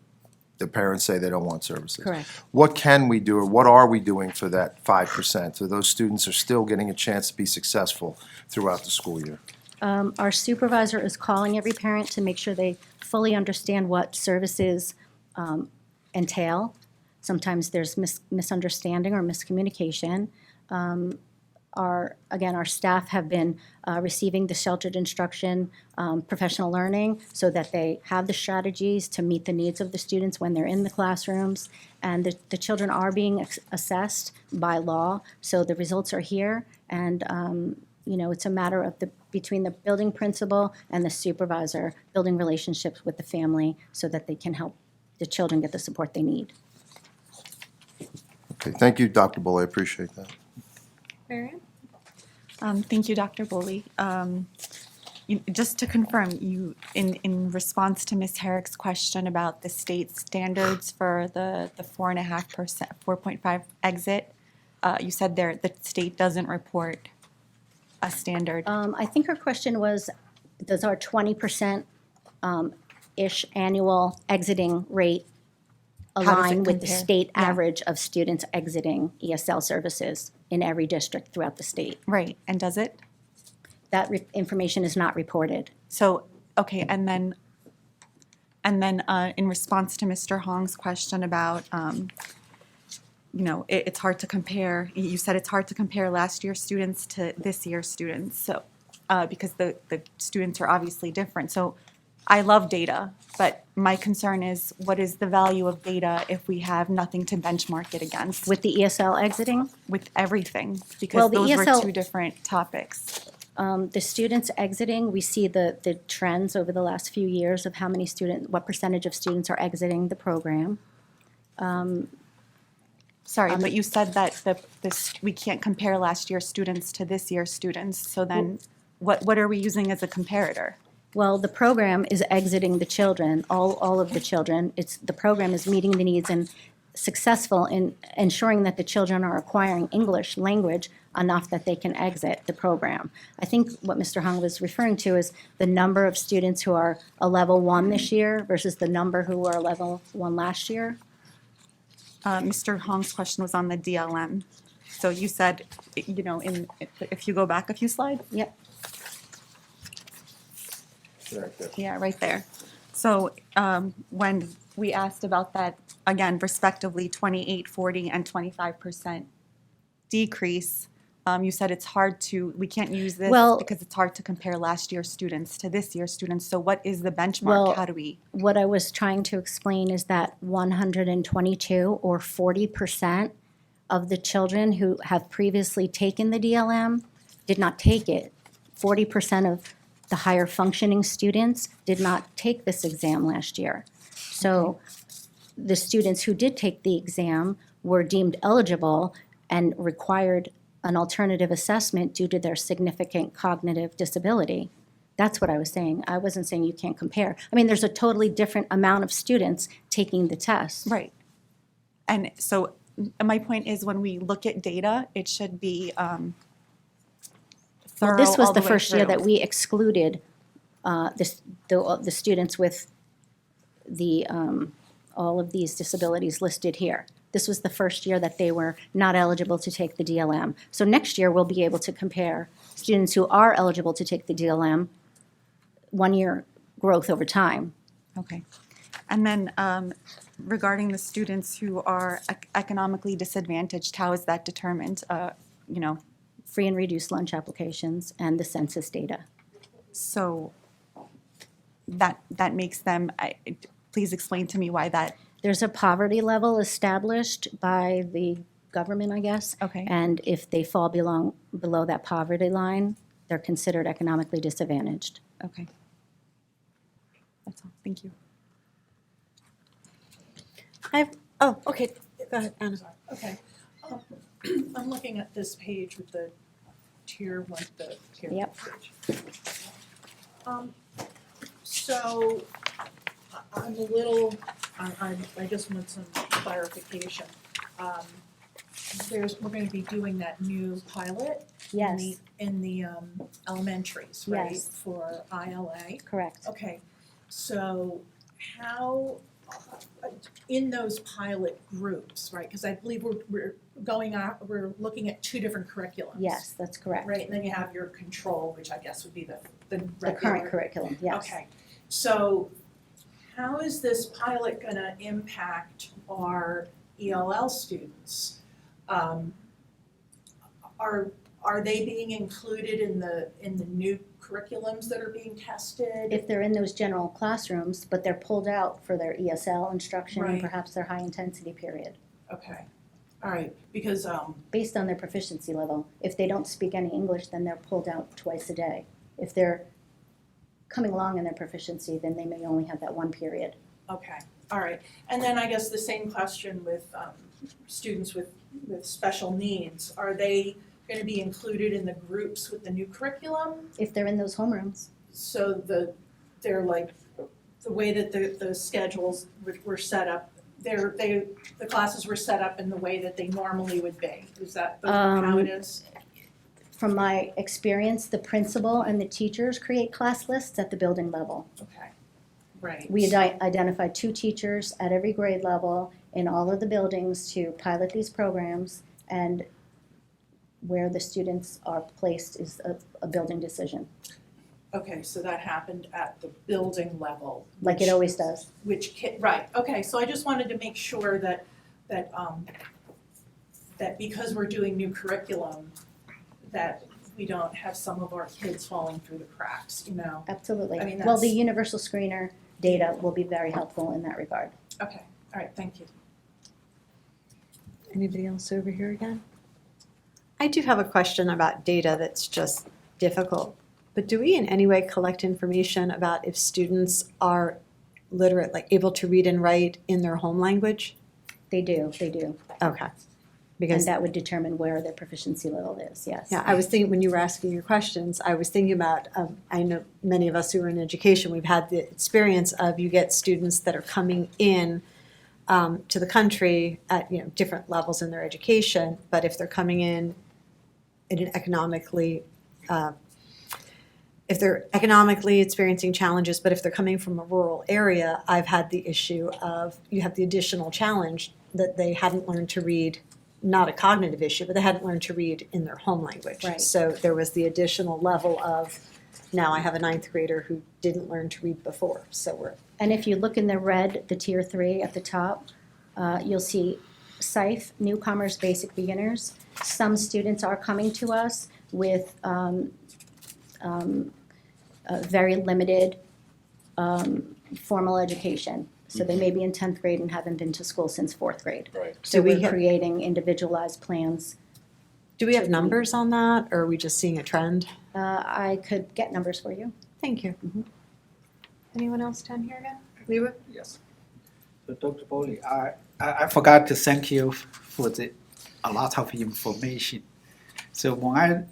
the parents say they don't want services. Correct. What can we do, or what are we doing for that 5%? So those students are still getting a chance to be successful throughout the school year? Our supervisor is calling every parent to make sure they fully understand what services entail. Sometimes there's misunderstanding or miscommunication. Our staff have been receiving the sheltered instruction, professional learning, so that they have the strategies to meet the needs of the students when they're in the classrooms. And the children are being assessed by law, so the results are here. And it's a matter of between the building principal and the supervisor building relationships with the family so that they can help the children get the support they need. Okay, thank you, Dr. Bowley, I appreciate that. Marian? Thank you, Dr. Bowley. Just to confirm, you, in response to Ms. Herrick's question about the state standards for the 4.5%, 4.5 exit, you said the state doesn't report a standard. I think her question was, does our 20% ish annual exiting rate How does it align with the compare? state Yeah. average of students exiting ESL services in every district throughout the state? Right, and does it? That information is not reported. So, okay, and then in response to Mr. Hong's question about, it's hard to compare, you said it's hard to compare last year's students to this year's students, so, because the students are obviously different. So I love data, but my concern is, what is the value of data if we have nothing to benchmark it against? With the ESL exiting, With everything, Well, because the those were ESL two different topics. the students exiting, we see the trends over the last few years of what percentage of students are exiting the program. Sorry, but you said that we can't compare last year's students to this year's students, so then what are we using as a comparator? Well, the program is exiting the children, all of the children. The program is meeting the needs and successful in ensuring that the children are acquiring English language enough that they can exit the program. I think what Mr. Hong was referring to is the number of students who are a level 1 this year versus the number who were a level 1 last year. Mr. Hong's question was on the DLM. So you said, if you go back a few slides? Yep. Yeah, right there. So when we asked about that, again, respectively, 28, 40, and 25% decrease, you said we can't use this Well- because it's hard to compare last year's students to this year's students. So what is the benchmark? Well- How do we? What I was trying to explain is that 122 or 40% of the children who have previously taken the DLM did not take it. 40% of the higher functioning students did not take this exam last year. So the students who did take the exam were deemed eligible and required an alternative assessment due to their significant cognitive disability. That's what I was saying. I wasn't saying you can't compare. I mean, there's a totally different amount of students taking the test. Right. And so my point is, when we look at data, it should be Well, thorough this was all the way first year through. that we excluded the students with all of these disabilities listed here. This was the first year that they were not eligible to take the DLM. So next year, we'll be able to compare students who are eligible to take the DLM, 1 year growth over time. Okay. And then regarding the students who are economically disadvantaged, how is that determined? Free and reduced lunch applications and the census data. So that makes them, please explain to me why that. There's a poverty level established by the government, I guess. Okay. And if they fall below that poverty line, they're considered economically disadvantaged. Okay. That's all. Thank you. Oh, okay, go ahead, Anna. Okay. I'm looking at this page with the tier one, the tier Yep. page. So I'm a little, I just want some clarification. We're gonna be doing that new pilot in Yes, the, in the elementaries, right? Yes. For ILA. correct. Okay, so how, in those pilot groups, right, because I believe we're we're looking at two different curriculums. Yes, that's correct. Right, and then you have your control, which I guess would be the The regular. current curriculum, yes. Okay, so how is this pilot gonna impact our ELL students? Are they being included in the new curriculums that are being tested? If they're in those general classrooms, but they're pulled out for their ESL instruction and Right. perhaps their high-intensity period, Okay, all right, because, based on their proficiency level. If they don't speak any English, then they're pulled out twice a day. If they're coming along in their proficiency, then they may only have that one period. okay, all right. And then I guess the same question with students with special needs. Are they gonna be included in the groups with the new curriculum? If they're in those homerooms, So they're like, the way that the schedules were set up, the classes were set up in the way that they normally would be. Is that how it is? from my experience, the principal and the teachers create class lists at the building level. Okay, right. We identified 2 teachers at every grade level in all of the buildings to pilot these programs, and where the students are placed is a building decision, Okay, so that happened at the building level. like it always does. Right, okay, so I just wanted to make sure that because we're doing new curriculum, that we don't have some of our kids falling through the cracks, you know? Absolutely. I mean, Well, the that's- universal screener data will be very helpful in that regard. Okay, all right, thank you. Anybody else over here again? I do have a question about data that's just difficult. But do we in any way collect information about if students are literate, like able to read and write in their home language? They do. Okay. And Because, that would determine where their proficiency level is, yes. yeah, I was thinking, when you were asking your questions, I was thinking about, I know many of us who are in education, we've had the experience of you get students that are coming in to the country at, different levels in their education, but if they're coming in an economically, if they're economically experiencing challenges, but if they're coming from a rural area, I've had the issue of, you have the additional challenge that they hadn't learned to read, not a cognitive issue, but they hadn't learned to read in their home language. Right. So there was the additional level of, now I have a 9th grader who didn't learn to read before, so we're. And if you look in the red, the tier 3 at the top, you'll see SIFE, newcomers, basic beginners. Some students are coming to us with very limited formal education. So they may be in 10th grade and haven't been to school since 4th grade. Right. So Do we we're have- creating individualized plans. Do we have numbers on that, or are we just seeing a trend? I could get numbers for you. Thank you. Mhm. Anyone else down here again? Lewa? Yes. So Dr. Bowley, I forgot to thank you for a lot of information. So when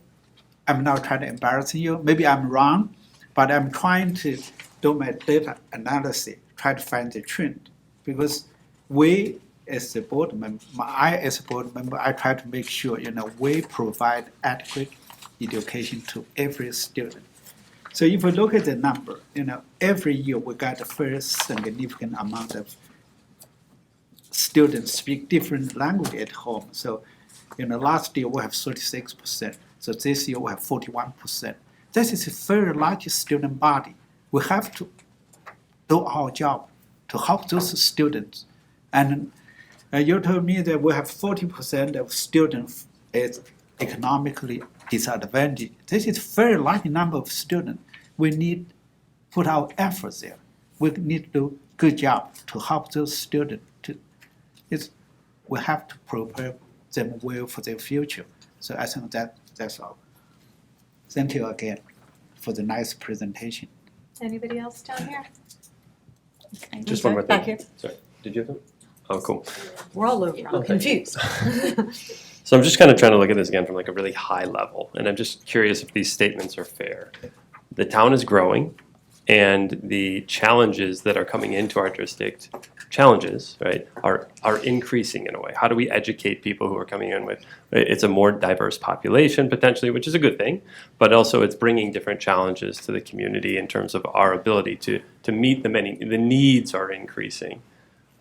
I'm not trying to embarrass you, maybe I'm wrong, but I'm trying to do my data analysis, try to find the trend. Because we as a board member, I try to make sure, we provide adequate education to every student. So if we look at the number, every year we got the first significant amount of students speak different language at home. So, last year we have 36%. So this year we have 41%. This is a very large student body. We have to do our job to help those students. And you told me that we have 40% of students is economically disadvantaged. This is a very large number of students. We need to put our efforts there. We need to do a good job to help those students. We have to prepare them well for their future. So I think that's all. Thank you again for the nice presentation. Anybody else down here? Just one more Back thing. here. Sorry, did you have them? Oh, cool. We're all over, I'm confused. So I'm just kind of trying to look at this again from like a really high level, and I'm just curious if these statements are fair. The town is growing, and the challenges that are coming into our district, right, are increasing in a way. How do we educate people who are coming in with, it's a more diverse population potentially, which is a good thing, but also it's bringing different challenges to the community in terms of our ability to meet the needs are increasing.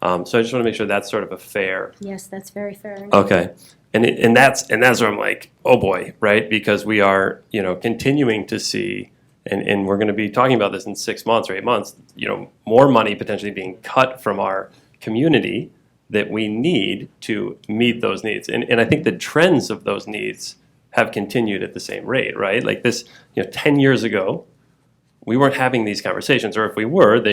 So I just want to make sure that's sort of a fair. Yes, that's very fair. Okay, and that's where I'm like, oh boy, right? Because we are, continuing to see, and we're going to be talking about this in 6 months or 8 months, more money potentially being cut from our community that we need to meet those needs. And I think the trends of those needs have continued at the same rate, right? Like this, 10 years ago, we weren't having these conversations, or if we were,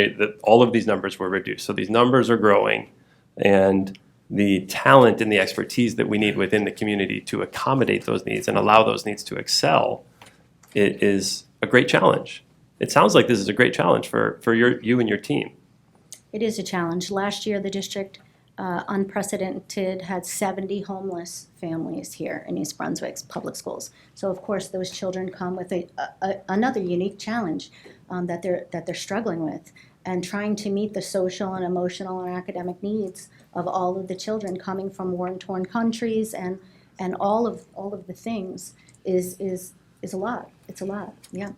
all of these numbers were reduced. So these numbers are growing, and the talent and the expertise that we need within the community to accommodate those needs and allow those needs to excel is a great challenge. It sounds like this is a great challenge for you and your team. It is a challenge. Last year, the district, unprecedented, had 70 homeless families here in East Brunswick's public schools. So of course, those children come with another unique challenge that they're struggling with, and trying to meet the social and emotional and academic needs of all of the children coming from war-torn countries, and all of the things is a lot. It's a lot. Yeah.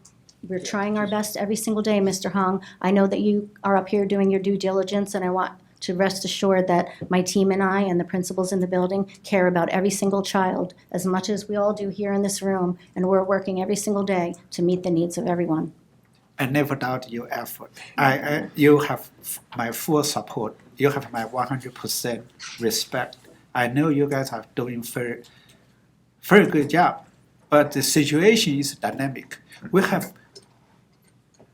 We're trying our best every single day, Mr. Hong. I know that you are up here doing your due diligence, and I want to rest assured that my team and I and the principals in the building care about every single child as much as we all do here in this room, and we're working every single day to meet the needs of everyone. I never doubt your effort. You have my full support. You have my 100% respect. I know you guys are doing very, very good job, but the situation is dynamic. We have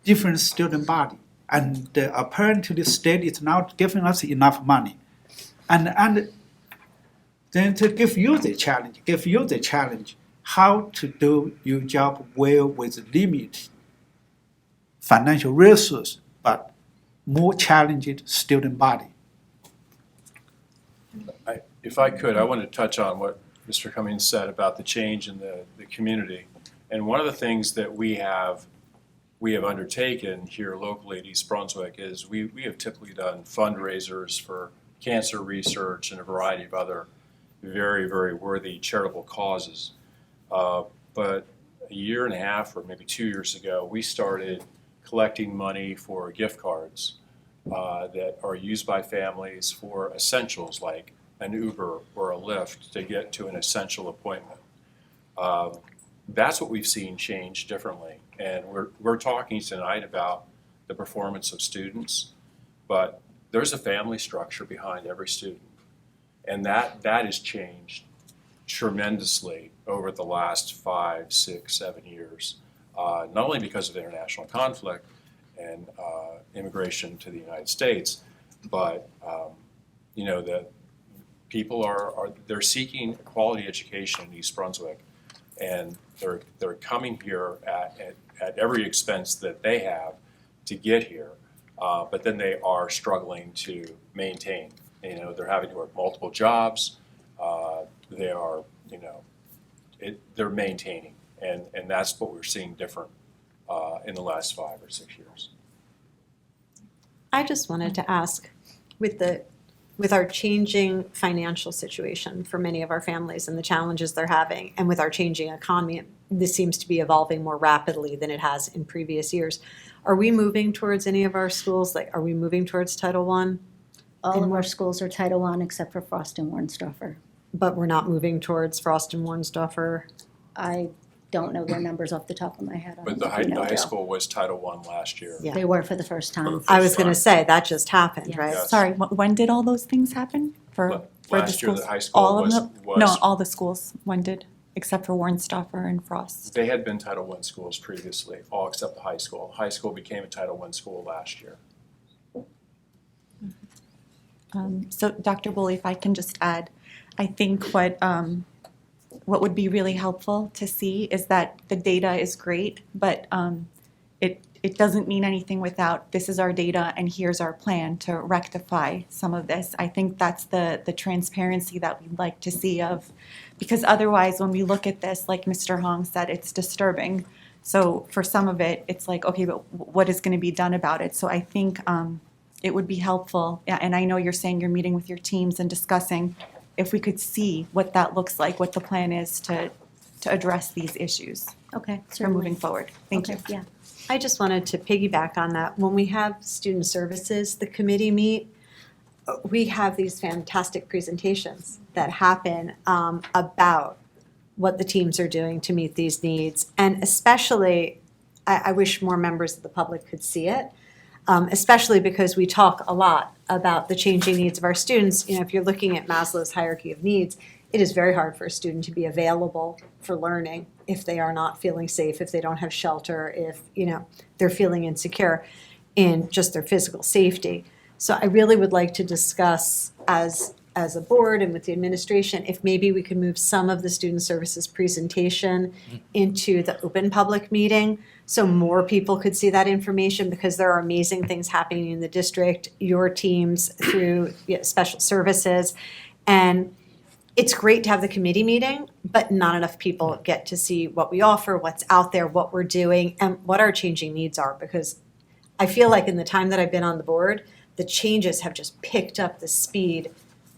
different student body, and apparently the state is not giving us enough money. And then to give you the challenge, how to do your job well with limited financial resource, but more challenged student body. If I could, I want to touch on what Mr. Cummings said about the change in the community. And one of the things that we have undertaken here locally at East Brunswick is we have typically done fundraisers for cancer research and a variety of other very, very worthy charitable causes. But a year and a half or maybe 2 years ago, we started collecting money for gift cards that are used by families for essentials like an Uber or a Lyft to get to an essential appointment. That's what we've seen change differently. And we're talking tonight about the performance of students, but there's a family structure behind every student. And that has changed tremendously over the last 5, 6, 7 years, not only because of international conflict and immigration to the United States, but the people they're seeking quality education in East Brunswick, and they're coming here at every expense that they have to get here, but then they are struggling to maintain. They're having to work multiple jobs. They are, they're maintaining, and that's what we're seeing different in the last 5 or 6 years. I just wanted to ask, with our changing financial situation for many of our families and the challenges they're having, and with our changing economy, this seems to be evolving more rapidly than it has in previous years. Are we moving towards any of our schools? Are we moving towards Title I? All of our schools are Title I except for Frost and Warnsdorfer. But we're not moving towards Frost and Warnsdorfer? I don't know their numbers off the top of my head. I But don't the know if you know, high Joe. school was Title I last year. Yeah. They were for the first time. I was going to say, that just happened, right? Yes. Sorry, when did all those things happen? For the Last year, schools? the high school All of was, them? No, all the schools, when did, except for Warnsdorfer and Frost? they had been Title I schools previously, all except the high school. High school became a Title I school last year. So Dr. Woolley, if I can just add, I think what would be really helpful to see is that the data is great, but it doesn't mean anything without, this is our data and here's our plan to rectify some of this. I think that's the transparency that we'd like to see of, because otherwise, when we look at this, like Mr. Hong said, it's disturbing. So for some of it, it's like, okay, but what is going to be done about it? So I think it would be helpful, yeah, and I know you're saying you're meeting with your teams and discussing, if we could see what that looks like, what the plan is to address these issues Okay, for certainly. moving forward. Thank you. Yeah. I just wanted to piggyback on that. When we have student services, the committee meet, we have these fantastic presentations that happen about what the teams are doing to meet these needs. And especially, I wish more members of the public could see it, especially because we talk a lot about the changing needs of our students. You know, if you're looking at Maslow's hierarchy of needs, it is very hard for a student to be available for learning if they are not feeling safe, if they don't have shelter, if, you know, they're feeling insecure in just their physical safety. So I really would like to discuss as a board and with the administration, if maybe we could move some of the student services presentation into the open public meeting so more people could see that information, because there are amazing things happening in the district, your teams through special services. And it's great to have the committee meeting, but not enough people get to see what we offer, what's out there, what we're doing, and what our changing needs are. Because I feel like in the time that I've been on the board, the changes have just picked up the speed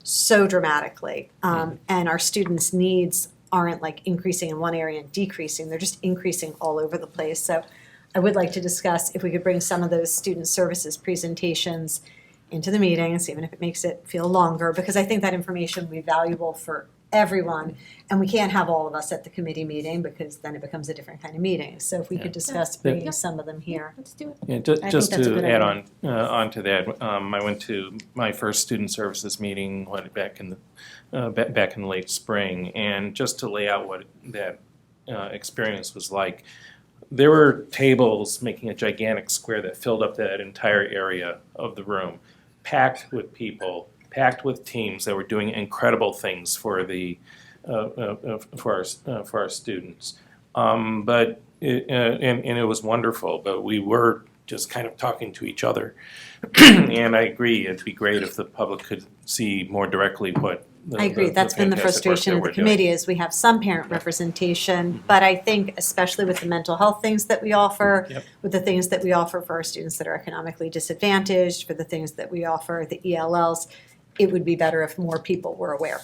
so dramatically. And our students' needs aren't like increasing in one area and decreasing, they're just increasing all over the place. So I would like to discuss if we could bring some of those student services presentations into the meetings, even if it makes it feel longer, because I think that information will be valuable for everyone. And we can't have all of us at the committee meeting because then it becomes a different kind of meeting. So if we could discuss bringing some of them here. Let's do it. Yeah, I just think that's a good to add idea. onto that, I went to my first student services meeting back in the late spring, and just to lay out what that experience was like, there were tables making a gigantic square that filled up that entire area of the room, packed with people, packed with teams that were doing incredible things for the for our students. But it was wonderful. But we were just kind of talking to each other, and I agree. It'd be great if the public could see more directly what. I agree, that's been the fantastic work frustration that of the we're doing. committee is we have some parent representation, but I think especially with the mental health things that we offer, Yep. with the things that we offer for our students that are economically disadvantaged, for the things that we offer, the ELLs, it would be better if more people were aware,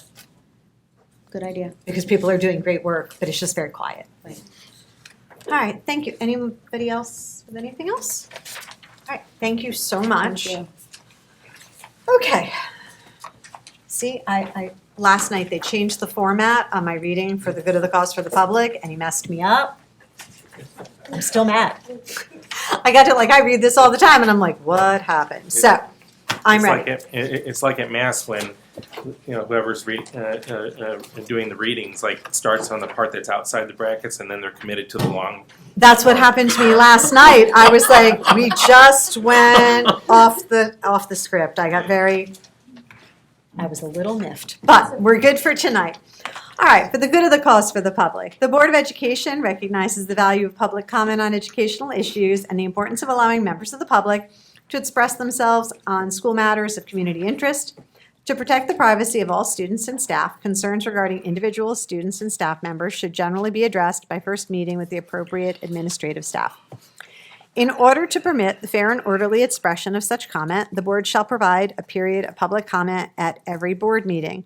Good idea. because people are doing great work, but it's just very quiet. All right, thank you. Anybody else with anything else? All right, thank you so much. Thank Okay. See, I last night they changed the format on my reading for the good of the cause for the public, and he messed me up. I'm still mad. I got to, like, I read this all the time, and I'm like, what happened? So, I'm ready. It's like at Mass when, you know, whoever's doing the readings, like, starts on the part that's outside the brackets, and then they're committed to the long. That's what happened to me last night. I was like, we just went off the script. I was a little miffed, but we're good for tonight. All right, for the good of the cause for the public. The Board of Education recognizes the value of public comment on educational issues and the importance of allowing members of the public to express themselves on school matters of community interest. To protect the privacy of all students and staff, concerns regarding individual students and staff members should generally be addressed by first meeting with the appropriate administrative staff. In order to permit the fair and orderly expression of such comment, the board shall provide a period of public comment at every board meeting.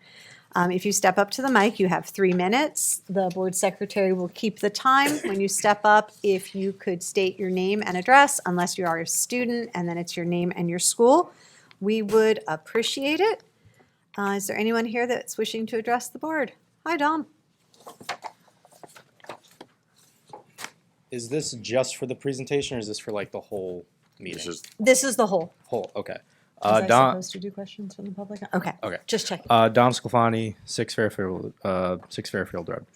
If you step up to the mic, you have 3 minutes. The board secretary will keep the time when you step up. If you could state your name and address, unless you are a student, and then it's your name and your school, we would appreciate it. Is there anyone here that's wishing to address the board? Hi, Dom. Is this just for the presentation, or is this for like the whole meeting? This is the whole. Okay. Was I Don, supposed to do questions from the public? Okay. Okay. Just checking. Don Sclafani, 6 Fairfield Road.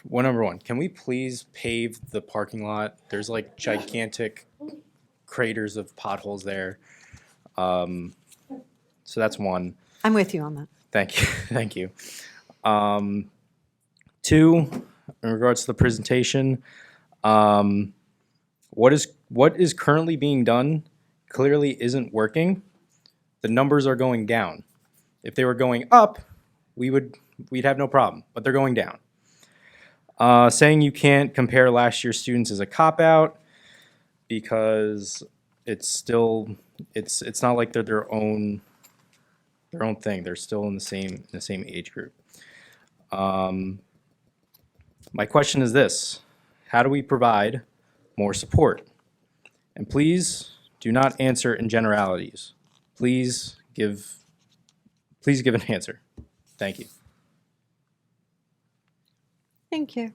One number one, can we please pave the parking lot? There's like gigantic craters of potholes there. So that's one. I'm with you on that. Thank you. Thank you. 2, in regards to the presentation, what is what is currently being done clearly isn't working. The numbers are going down. If they were going up, we'd have no problem, but they're going down. Saying you can't compare last year's students is a cop-out because it's not like they're their own thing. They're still in the same age group. My question is this: how do we provide more support? And please do not answer in generalities. Please give an answer. Thank you. Thank you.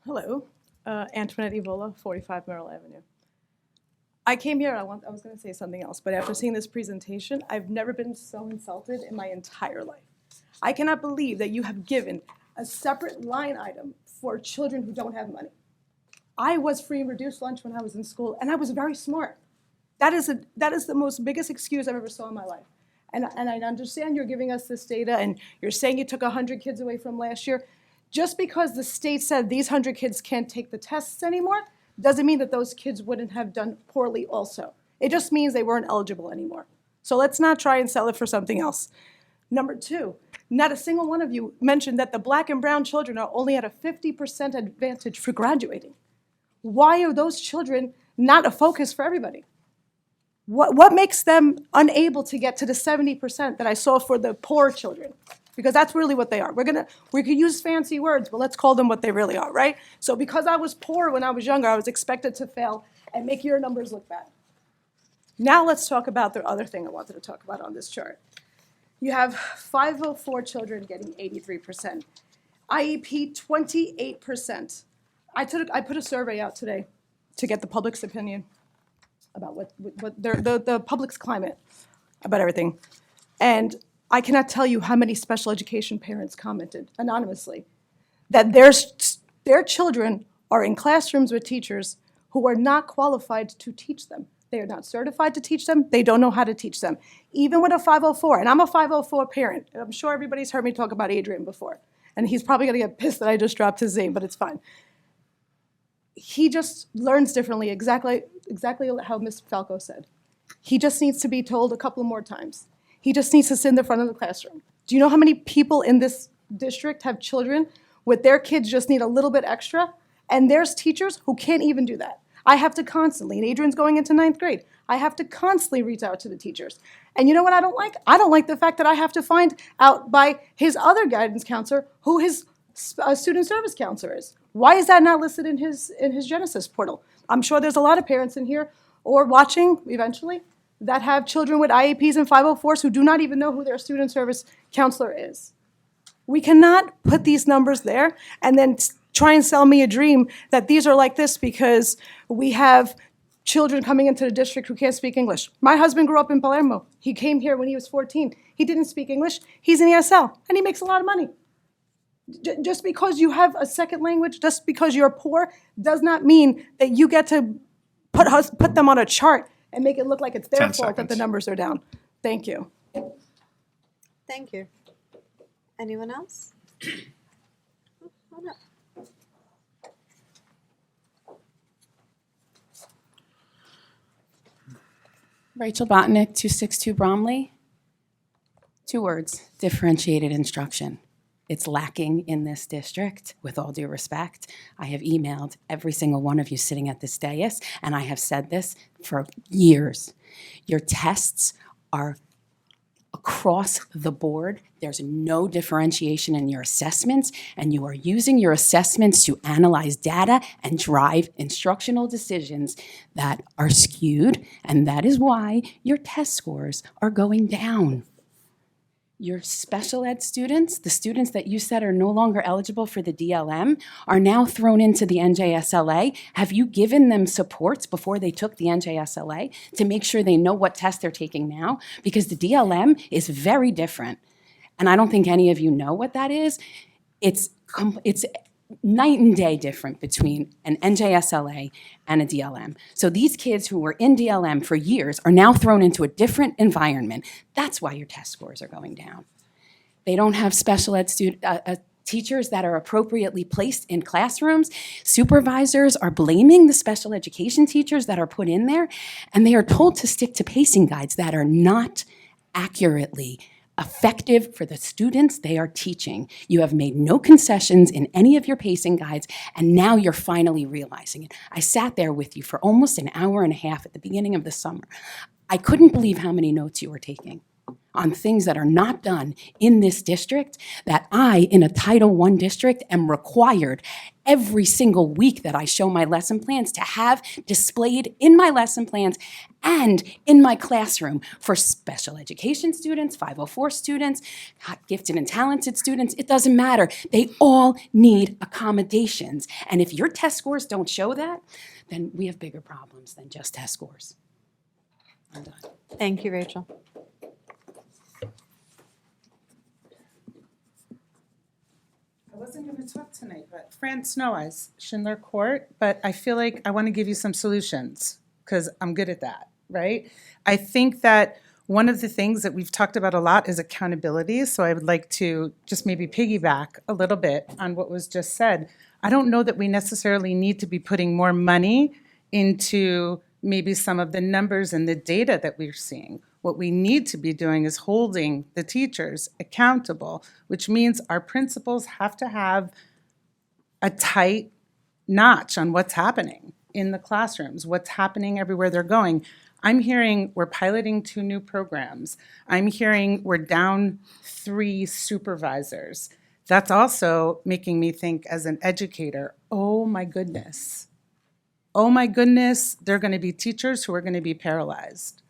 Hello, Antoinette Evola, 45 Merrill Avenue. I came here, I was going to say something else, but after seeing this presentation, I've never been so insulted in my entire life. I cannot believe that you have given a separate line item for children who don't have money. I was free and reduced lunch when I was in school, and I was very smart. That is the most biggest excuse I've ever saw in my life. And I understand you're giving us this data, and you're saying you took 100 kids away from last year. Just because the state said these 100 kids can't take the tests anymore, doesn't mean that those kids wouldn't have done poorly also. It just means they weren't eligible anymore. So let's not try and sell it for something else. Number two, not a single one of you mentioned that the black and brown children are only at a 50% advantage for graduating. Why are those children not a focus for everybody? What makes them unable to get to the 70% that I saw for the poor children? Because that's really what they are. We could use fancy words, but let's call them what they really are, right? So because I was poor when I was younger, I was expected to fail and make your numbers look bad. Now let's talk about the other thing I wanted to talk about on this chart. You have 504 children getting 83%. IEP, 28%. I put a survey out today to get the public's opinion about what the public's climate about everything. And I cannot tell you how many special education parents commented anonymously that their children are in classrooms with teachers who are not qualified to teach them. They are not certified to teach them. They don't know how to teach them. Even with a 504, and I'm a 504 parent. I'm sure everybody's heard me talk about Adrian before. And he's probably gonna get pissed that I just dropped his name, but it's fine. He just learns differently, exactly how Ms. Falco said. He just needs to be told a couple more times. He just needs to sit in the front of the classroom. Do you know how many people in this district have children with their kids just need a little bit extra? And there's teachers who can't even do that. I have to constantly, and Adrian's going into 9th grade, I have to constantly reach out to the teachers. And you know what I don't like? I don't like the fact that I have to find out by his other guidance counselor who his student service counselor is. Why is that not listed in his Genesis portal? I'm sure there's a lot of parents in here or watching eventually that have children with IEPs and 504s who do not even know who their student service counselor is. We cannot put these numbers there and then try and sell me a dream that these are like this because we have children coming into the district who can't speak English. My husband grew up in Palermo. He came here when he was 14. He didn't speak English. He's in ESL, and he makes a lot of money. Just because you have a second language, just because you're poor, does not mean that you get to put them on a chart and make it look like it's their 10 fault that the seconds. numbers are down. Thank you. Thank you. Anyone else? Oh, no. Rachel Botnick, 262 Bromley. 2 words, differentiated instruction. It's lacking in this district, with all due respect. I have emailed every single one of you sitting at this dais, and I have said this for years. Your tests are across the board. There's no differentiation in your assessments, and you are using your assessments to analyze data and drive instructional decisions that are skewed, and that is why your test scores are going down. Your special ed students, the students that you said are no longer eligible for the DLM, are now thrown into the NJSLA. Have you given them supports before they took the NJSLA to make sure they know what test they're taking now? Because the DLM is very different. And I don't think any of you know what that is. It's night and day different between an NJSLA and a DLM. So these kids who were in DLM for years are now thrown into a different environment. That's why your test scores are going down. They don't have special ed teachers that are appropriately placed in classrooms. Supervisors are blaming the special education teachers that are put in there, and they are told to stick to pacing guides that are not accurately effective for the students they are teaching. You have made no concessions in any of your pacing guides, and now you're finally realizing it. I sat there with you for almost an hour and a half at the beginning of the summer. I couldn't believe how many notes you were taking on things that are not done in this district, that I, in a Title I district, am required every single week that I show my lesson plans to have displayed in my lesson plans and in my classroom for special education students, 504 students, gifted and talented students. It doesn't matter. They all need accommodations. And if your test scores don't show that, then we have bigger problems than just test scores. I'm done. Thank you, Rachel. I wasn't going to talk tonight, but Fran Snow Eyes, Schindler Court, but I feel like I want to give you some solutions because I'm good at that, right? I think that one of the things that we've talked about a lot is accountability, so I would like to just maybe piggyback a little bit on what was just said. I don't know that we necessarily need to be putting more money into maybe some of the numbers and the data that we're seeing. What we need to be doing is holding the teachers accountable, which means our principals have to have a tight notch on what's happening in the classrooms, what's happening everywhere they're going. I'm hearing we're piloting 2 new programs. I'm hearing we're down 3 supervisors. That's also making me think as an educator, oh my goodness. Oh my goodness, there are going to be teachers who are going to be paralyzed.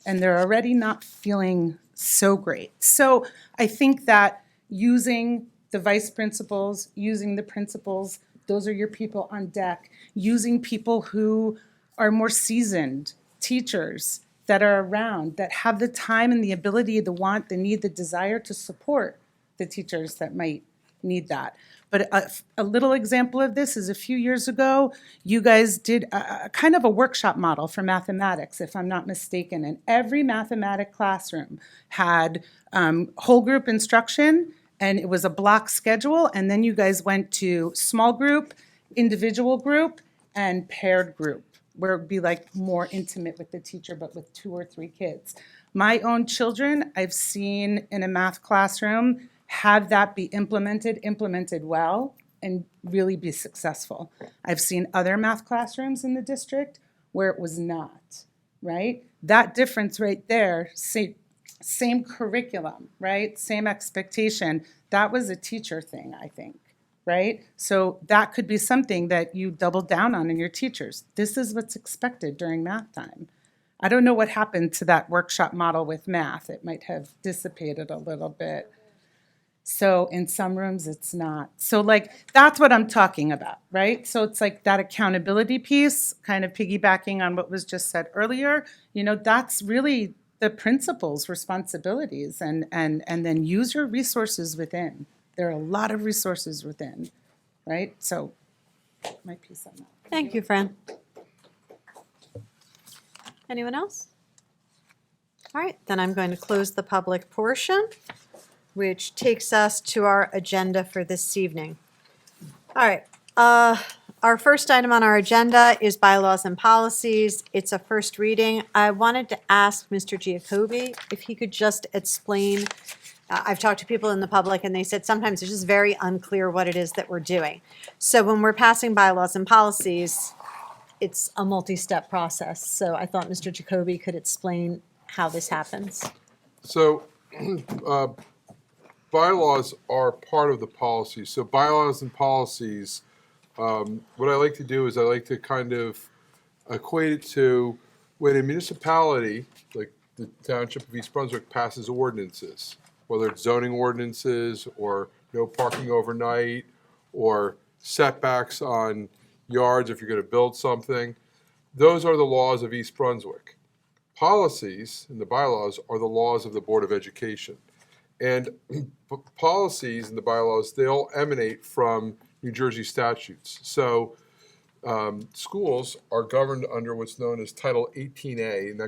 And they're already not feeling so great. So I think that using the vice principals, using the principals, those are your people on deck, using people who are more seasoned, teachers that are around, that have the time and the ability, the want, the need, the desire to support the teachers that might need that. But a little example of this is a few years ago, you guys did a kind of a workshop model for mathematics, if I'm not mistaken. And every mathematics classroom had whole group instruction, and it was a block schedule. And then you guys went to small group, individual group, and paired group, where it would be like more intimate with the teacher, but with 2 or 3 kids. My own children, I've seen in a math classroom, have that be implemented well, and really be successful. I've seen other math classrooms in the district where it was not, right? That difference right there, same curriculum, right? Same expectation. That was a teacher thing, I think, right? So that could be something that you double down on in your teachers. This is what's expected during math time. I don't know what happened to that workshop model with math. It might have dissipated a little bit. So in some rooms, it's not. So like, that's what I'm talking about, right? So it's like that accountability piece, kind of piggybacking on what was just said earlier, you know, that's really the principal's responsibilities, and then use your resources within. There are a lot of resources within, right? So my piece on that. Thank you, Fran. Anyone else? All right, then I'm going to close the public portion, which takes us to our agenda for this evening. All right, our first item on our agenda is bylaws and policies. It's a first reading. I wanted to ask Mr. Giacobbe if he could just explain. I've talked to people in the public and they said sometimes it's just very unclear what it is that we're doing. So when we're passing bylaws and policies, it's a multi-step process. So I thought Mr. Giacobbe could explain how this happens. So bylaws are part of the policy. So bylaws and policies, what I like to do is I like to kind of equate it to when a municipality, like the Township of East Brunswick, passes ordinances, whether it's zoning ordinances or no parking overnight or setbacks on yards if you're going to build something. Those are the laws of East Brunswick. Policies and the bylaws are the laws of the Board of Education. And policies and the bylaws, they all emanate from New Jersey statutes. So schools are governed under what's known as Title 18A, and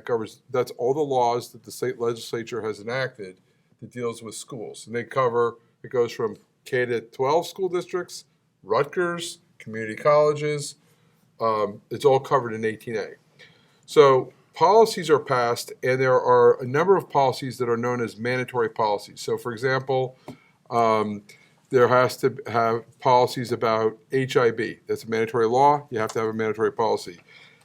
that's all the laws that the state legislature has enacted that deals with schools. And it goes from K-12 school districts, Rutgers, community colleges. It's all covered in 18A. So policies are passed, and there are a number of policies that are known as mandatory policies. So, for example, there has to have policies about HIB. That's a mandatory law. You have to have a mandatory policy.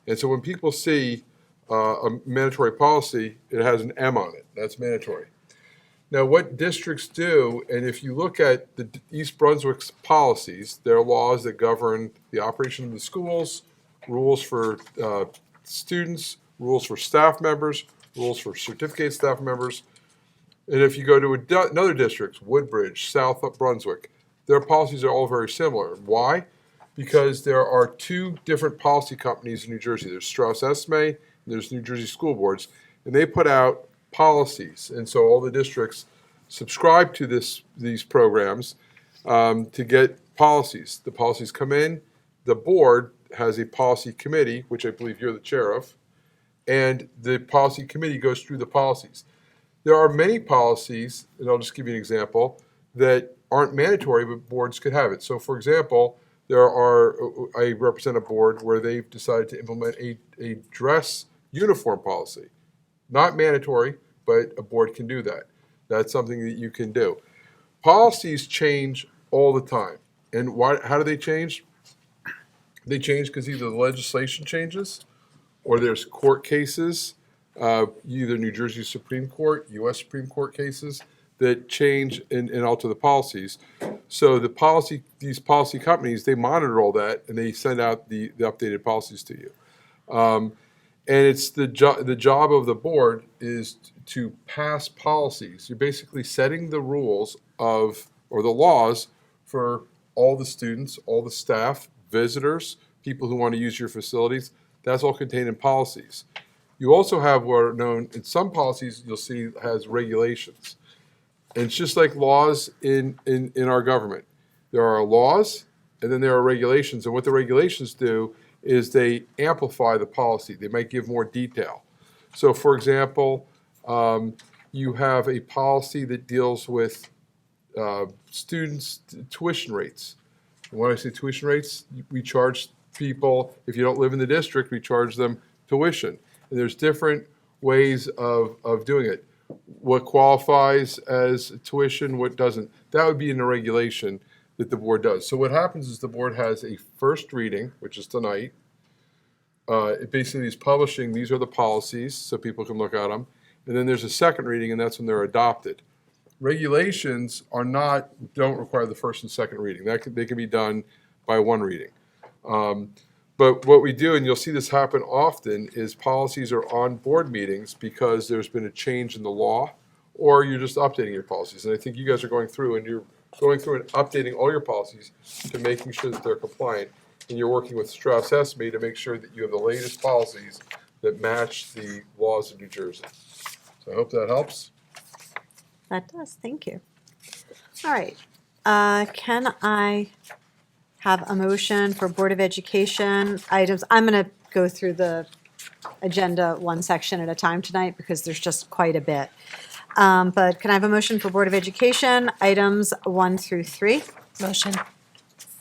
And so when people see a mandatory policy, it has an M on it. That's mandatory. Now, what districts do, and if you look at the East Brunswick's policies, there are laws that govern the operation of the schools, rules for students, rules for staff members, rules for certificate staff members. And if you go to another district, Woodbridge, South Brunswick, their policies are all very similar. Why? Because there are two different policy companies in New Jersey. There's Strauss Esme, and there's New Jersey School Boards, and they put out policies. And so all the districts subscribe to these programs to get policies. The policies come in, the board has a policy committee, which I believe you're the chair of, and the policy committee goes through the policies. There are many policies, and I'll just give you an example, that aren't mandatory, but boards could have it. So, for example, I represent a board where they've decided to implement a dress uniform policy. Not mandatory, but a board can do that. That's something that you can do. Policies change all the time. And how do they change? They change because either the legislation changes or there's court cases, either New Jersey Supreme Court, U.S. Supreme Court cases that change and alter the policies. So these policy companies, they monitor all that and they send out the updated policies to you. And it's the job of the board is to pass policies. You're basically setting the rules or the laws for all the students, all the staff, visitors, people who want to use your facilities. That's all contained in policies. You also have what are known, in some policies you'll see has regulations. And it's just like laws in our government. There are laws and then there are regulations. And what the regulations do is they amplify the policy. They might give more detail. So for example, you have a policy that deals with students' tuition rates. And when I say tuition rates, we charge people, if you don't live in the district, we charge them tuition. And there's different ways of doing it. What qualifies as tuition, what doesn't. That would be in the regulation that the board does. So what happens is the board has a first reading, which is tonight. It basically is publishing, these are the policies, so people can look at them. And then there's a second reading, and that's when they're adopted. Regulations don't require the first and second reading. They can be done by one reading. But what we do, and you'll see this happen often, is policies are on board meetings because there's been a change in the law, or you're just updating your policies. And I think you guys are going through and updating all your policies to making sure that they're compliant. And you're working with Strauss Esme to make sure that you have the latest policies that match the laws of New Jersey. So I hope that helps. That does, thank you. All right, can I have a motion for Board of Education items? I'm going to go through the agenda one section at a time tonight because there's just quite a bit. But can I have a motion for Board of Education items 1 through 3? Motion. All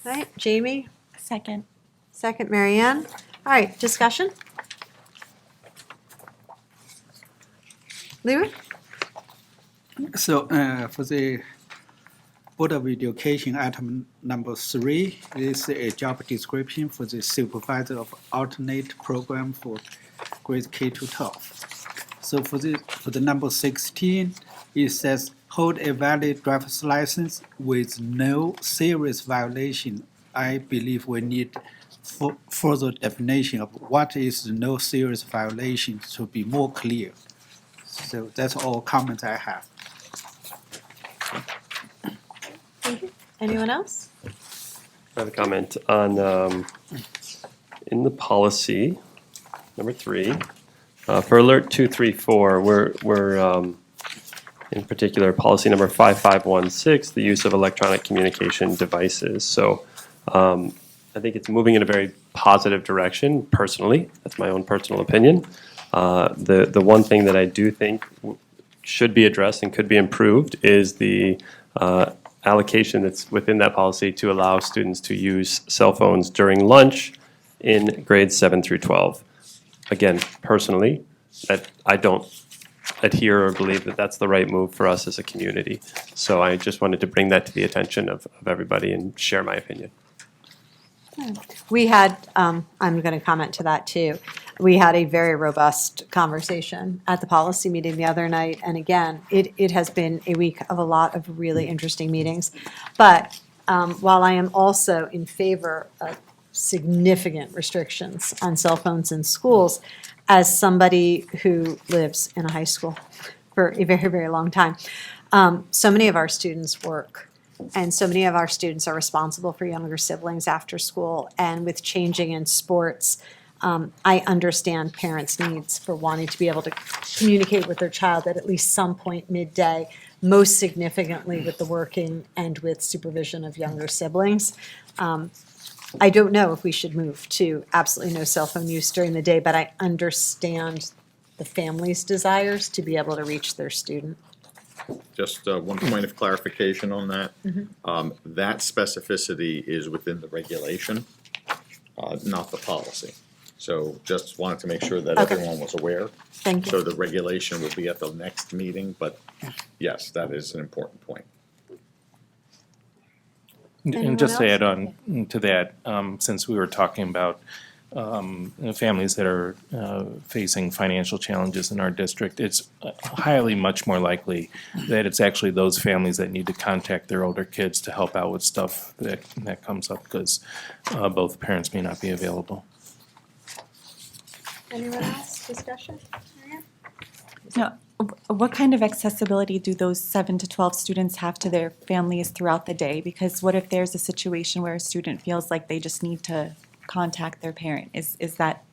right, Jamie? Second. Second, Mary Ann. All right, discussion? Louis? So for the Board of Education, item number 3 is a job description for the supervisor of alternate program for grades K to 12. So for the number 16, it says hold a valid driver's license with no serious violation. I believe we need further definition of what is no serious violation to be more clear. So that's all comments I have. Thank you. Anyone else? I have a comment on, in the policy, number 3, for alert 234, we're in particular, policy number 5516, the use of electronic communication devices. So I think it's moving in a very positive direction, personally. That's my own personal opinion. The one thing that I do think should be addressed and could be improved is the allocation that's within that policy to allow students to use cell phones during lunch in grades 7 through 12. Again, personally, that I don't adhere or believe that that's the right move for us as a community. So I just wanted to bring that to the attention of everybody and share my opinion. We had, I'm going to comment to that too. We had a very robust conversation at the policy meeting the other night. And again, it has been a week of a lot of really interesting meetings. But while I am also in favor of significant restrictions on cell phones in schools, as somebody who lives in a high school for a very, very long time, so many of our students work. And so many of our students are responsible for younger siblings after school. And with changing in sports, I understand parents' needs for wanting to be able to communicate with their child at least some point midday, most significantly with the working and with supervision of younger siblings. I don't know if we should move to absolutely no cell phone use during the day, but I understand the family's desires to be able to reach their student. Just one point of clarification on that. Mhm. That specificity is within the regulation, not the policy. So just wanted to make sure that Okay. everyone was aware. Thank you. So the regulation will be at the next meeting, but yes, that is an important point. And just to add on to that, since we were talking about families that are facing financial challenges in our district, it's highly much more likely that it's actually those families that need to contact their older kids to help out with stuff that comes up because both parents may not be available. Anyone else? Discussion? No, what kind of accessibility do those 7 to 12 students have to their families throughout the day? Because what if there's a situation where a student feels like they just need to contact their parent? Is that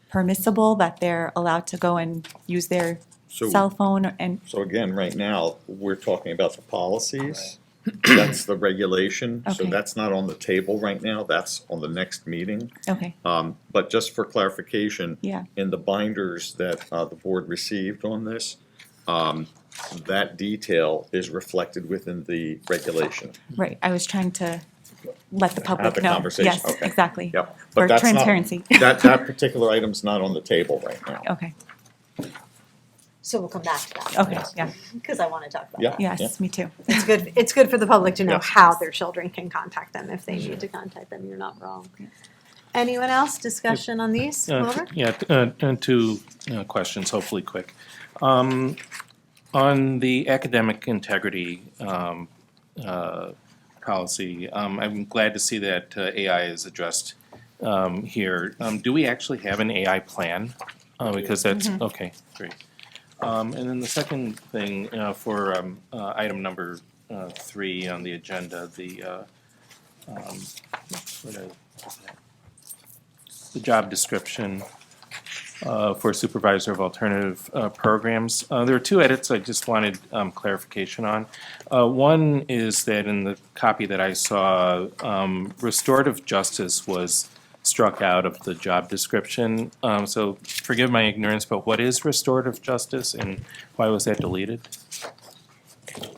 permissible, that they're allowed to go and use their So- cell phone? And So again, right now, we're talking about the policies. That's the regulation. So Okay. that's not on the table right now. That's on the next meeting. Okay. But just for clarification, Yeah. in the binders that the board received on this, that detail is reflected within the regulation. Right, I was trying to let the Have public the know. conversation. Yes, Okay. exactly. Yep. For But that's not- transparency. That particular item's not on the table right now. Okay, So we'll come back to that. okay, yeah. Because I want to talk about Yeah. that. Yes, me too. It's good for the public to know Yes. how their children can contact them if they need to contact them. You're not wrong. Anyone else? Discussion on these? Wilbur? Yeah, and two questions, hopefully quick. On the academic integrity policy, I'm glad to see that AI is addressed here. Do we actually have an AI plan? Because that's, okay, great. And then the second thing for item number 3 on the agenda, the job description for supervisor of alternative programs. There are 2 edits I just wanted clarification on. One is that in the copy that I saw, restorative justice was struck out of the job description. So forgive my ignorance, but what is restorative justice and why was that deleted?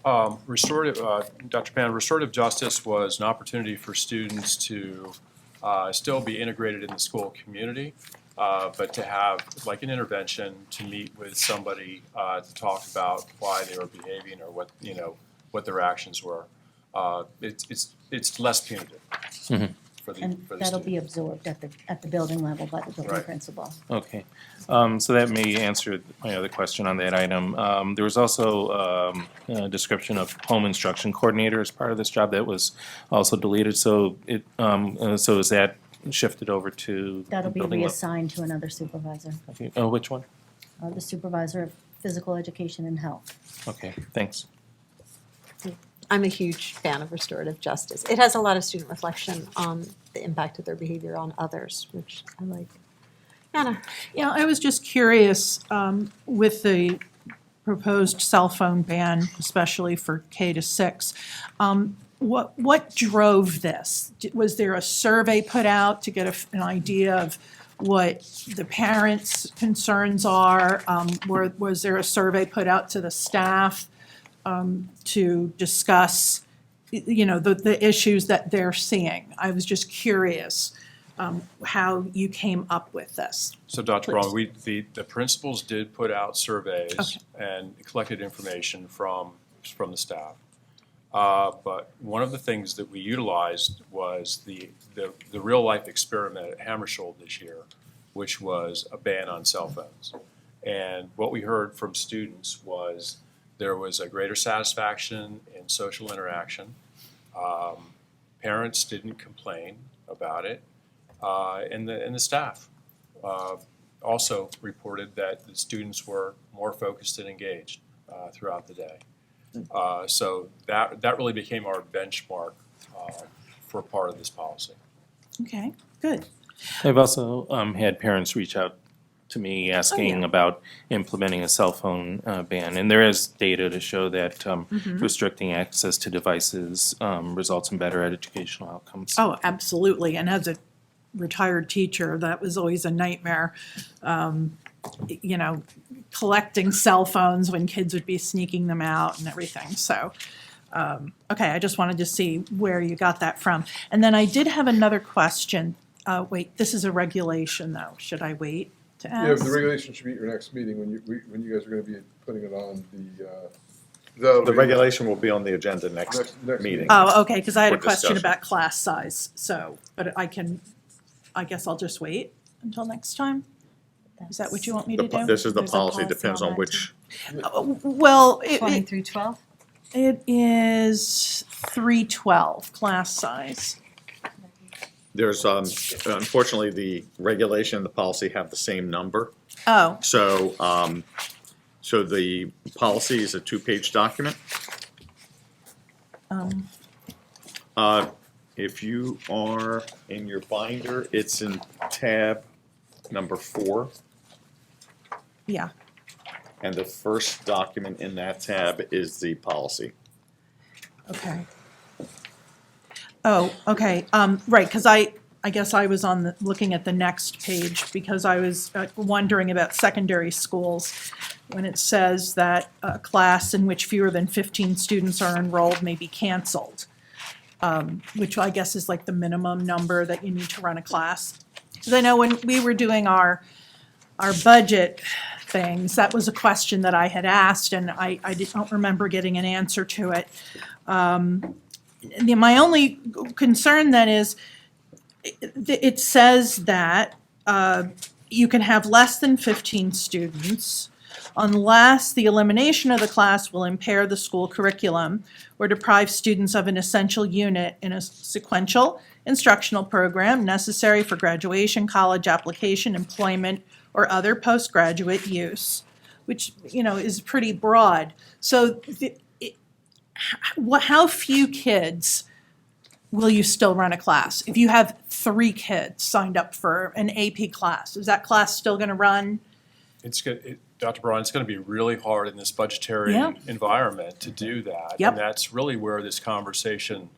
Dr. Pan, restorative justice was an opportunity for students to still be integrated in the school community, but to have like an intervention to meet with somebody to talk about why they were behaving or what their actions were. It's less punitive. Mhm. For the And that'll be absorbed at the building level by the building Right. principal. Okay, so that may answer my other question on that item. There was also a description of home instruction coordinator as part of this job that was also deleted. So so is that shifted over to That'll be building level? reassigned to another supervisor, Okay. Oh, which one? the supervisor of physical education and health. Okay, thanks. I'm a huge fan of restorative justice. It has a lot of student reflection on the impact of their behavior on others, which I like. Anna? Yeah, I was just curious, with the proposed cell phone ban, especially for K to 6, what drove this? Was there a survey put out to get an idea of what the parents' concerns are? Was there a survey put out to the staff to discuss you know, the issues that they're seeing. I was just curious how you came up with this. So Dr. Please. Braun, the principals did put out surveys Okay. and collected information from the staff. But one of the things that we utilized was the real life experiment at Hammarskjold this year, which was a ban on cell phones. And what we heard from students was there was a greater satisfaction in social interaction. Parents didn't complain about it, and the staff also reported that the students were more focused and engaged throughout the day. So that really became our benchmark for part of this policy. Okay, good. I've also had parents reach out to me asking about implementing a cell phone ban. And there is data to show that restricting access to devices results in better educational outcomes. Oh, absolutely. And as a retired teacher, that was always a nightmare. You know, collecting cell phones when kids would be sneaking them out and everything. So, okay, I just wanted to see where you got that from. And then I did have another question. Wait, this is a regulation though. Should I wait to ask? Yeah, the regulation should be at your next meeting when you guys are going to be putting it on the. The regulation will be on the agenda next meeting. Oh, okay, because I had a for question discussion. about class size, so, but I guess I'll just wait until next time? Is that what you want me to do? This is the There's a policy, depends on which, Well, 20 through 12? it is 312 class size. there's, unfortunately, the regulation and the policy have the same number. Oh, So, so the policy is a two-page document. If you are in your binder, it's in tab number 4, yeah, and the first document in that tab is the policy. okay. Oh, okay, right, because I guess I was looking at the next page because I was wondering about secondary schools when it says that a class in which fewer than 15 students are enrolled may be canceled, which I guess is like the minimum number that you need to run a class. Because I know when we were doing our budget things, that was a question that I had asked, and I don't remember getting an answer to it. My only concern then is, it says that you can have less than 15 students unless the elimination of the class will impair the school curriculum or deprive students of an essential unit in a sequential instructional program necessary for graduation, college application, employment, or other postgraduate use, which, you know, is pretty broad. So how few kids will you still run a class? If you have 3 kids signed up for an AP class, is that class still going to run? It's good, Dr. Braun, it's going to be really hard in this budgetary Yeah. environment to do that. Yep. And that's really where this conversation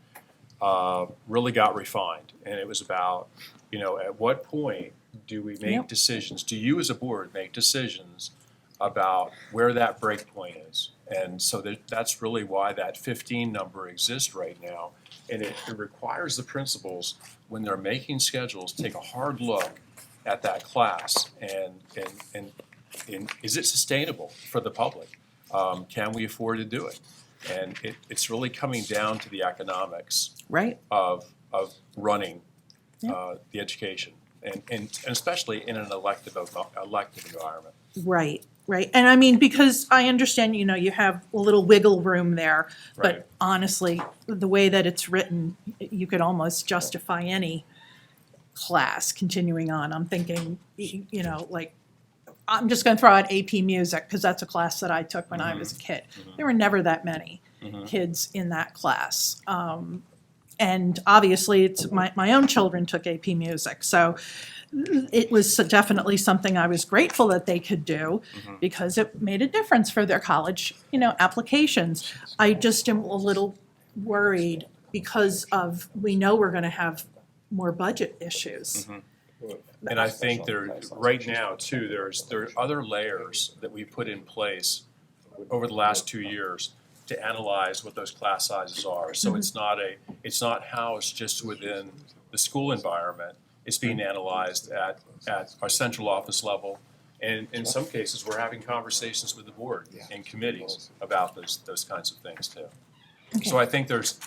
really got refined. And it was about, you know, at what point do we make Yep. decisions? Do you as a board make decisions about where that break point is? And so that's really why that 15 number exists right now. And it requires the principals, when they're making schedules, take a hard look at that class and is it sustainable for the public? Can we afford to do it? And it's really coming down to the economics Right. of running the education, and especially in an elective environment. Right, right. And I mean, because I understand, you know, you have a little wiggle room there, Right. but honestly, the way that it's written, you could almost justify any class continuing on. I'm thinking, you know, like, I'm just going to throw out AP Music because that's a class that I took when I was a kid. There were never that many kids in that class. And obviously, it's my own children took AP Music. So it was definitely something I was grateful that they could do because it made a difference for their college, you know, applications. I just am a little worried because we know we're going to have more budget issues. And I think right now too, there are other layers that we put in place over the last 2 years to analyze what those class sizes are. So it's not housed just within the school environment. It's being analyzed at our central office level. And in some cases, we're having conversations with the board and committees about those kinds of things too. So I think there's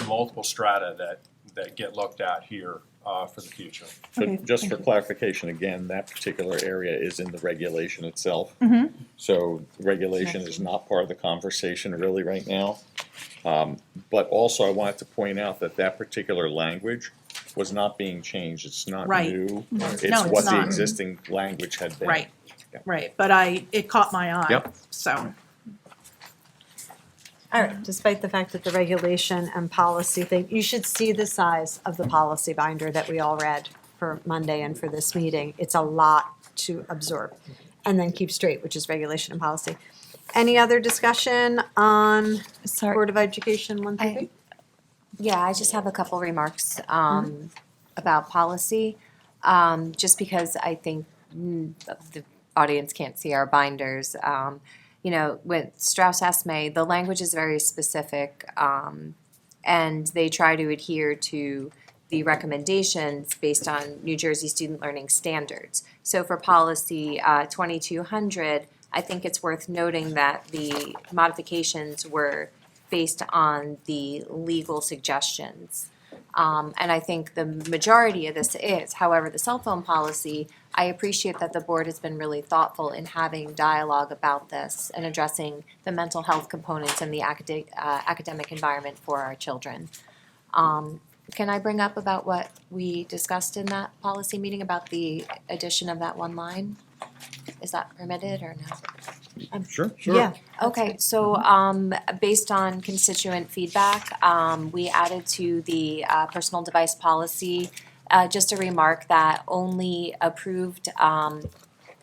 multiple strata that get looked at here for the future. But just for clarification, again, that particular area is in the regulation itself. Mhm. So regulation is not part of the conversation really right now. But also I wanted to point out that that particular language was not being changed. It's not Right. new. No, It's it's what the not. existing language had been. Right, Yeah. right, but it caught my eye. Yep. So, All right, despite the fact that the regulation and policy thing, you should see the size of the policy binder that we all read for Monday and for this meeting. It's a lot to absorb. And then keep straight, which is regulation and policy. Any other discussion on Board of Education 1 through 3? Yeah, I just have a couple remarks about policy, just because I think the audience can't see our binders. You know, with Strauss-Esme, the language is very specific, and they try to adhere to the recommendations based on New Jersey Student Learning Standards. So for policy 2200, I think it's worth noting that the modifications were based on the legal suggestions. And I think the majority of this is, however, the cell phone policy, I appreciate that the board has been really thoughtful in having dialogue about this and addressing the mental health components and the academic environment for our children. Can I bring up about what we discussed in that policy meeting about the addition of that one line? Is that permitted or no? Sure. Yeah. Okay, so based on constituent feedback, we added to the personal device policy just a remark that only approved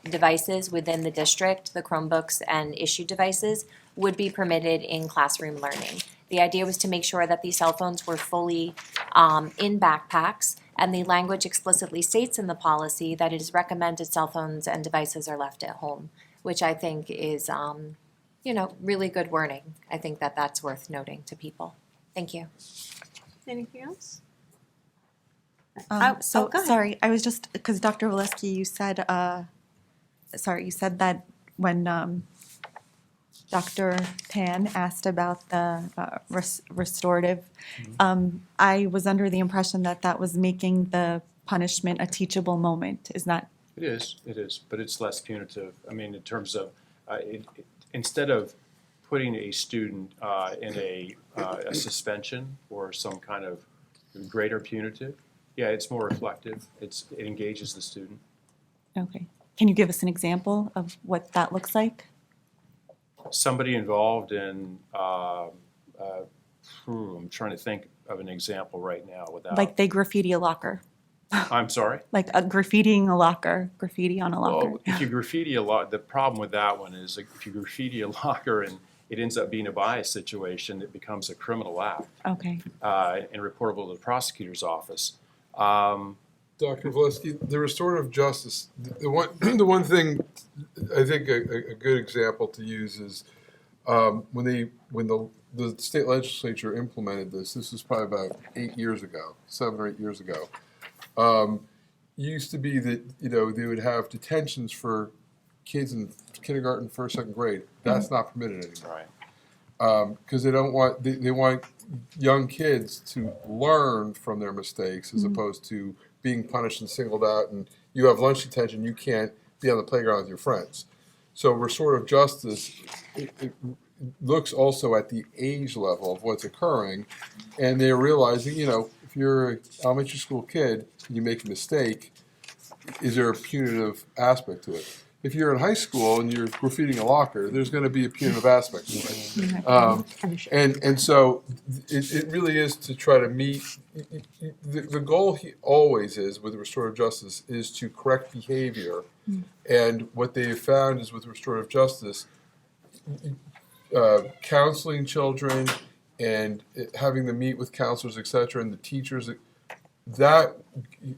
devices within the district, the Chromebooks and issued devices, would be permitted in classroom learning. The idea was to make sure that these cell phones were fully in backpacks, and the language explicitly states in the policy that it is recommended cell phones and devices are left at home, which I think is, really good wording. I think that that's worth noting to people. Thank you. Anything else? So, go ahead. sorry, I was just, because Dr. Valesky, you said that when Dr. Tan asked about the restorative, I was under the impression that that was making the punishment a teachable moment. Is that? It is, but it's less punitive. I mean, in terms of, instead of putting a student in a suspension or some kind of greater punitive, yeah, it's more reflective. It engages the student. Okay. Can you give us an example of what that looks like? Somebody involved in, I'm trying to think of an example right now without. Like they graffiti a locker, I'm sorry? like graffitiing a locker, graffiti on a locker. Well, if you graffiti a lot, the problem with that one is like, if you graffiti a locker and it ends up being a bias situation, it becomes a criminal act Okay. and reportable to the prosecutor's office. Dr. Valesky, the restorative justice, the one thing, I think a good example to use is when the state legislature implemented this was probably about 7 or 8 years ago. Used to be that, they would have detentions for kids in kindergarten, first, second grade. That's not permitted anymore. Right. Because they want young kids to learn from their mistakes as opposed to being punished and singled out, and you have lunch detention, you can't be on the playground with your friends. So restorative justice, it looks also at the age level of what's occurring, and they're realizing, if you're an elementary school kid and you make a mistake, is there a punitive aspect to it? If you're in high school and you're graffitiing a locker, there's going to be a punitive aspect to it. And so it really is to try to meet, the goal always is with restorative justice is to correct behavior. And what they have found is with restorative justice, counseling children and having them meet with counselors, et cetera, and the teachers, that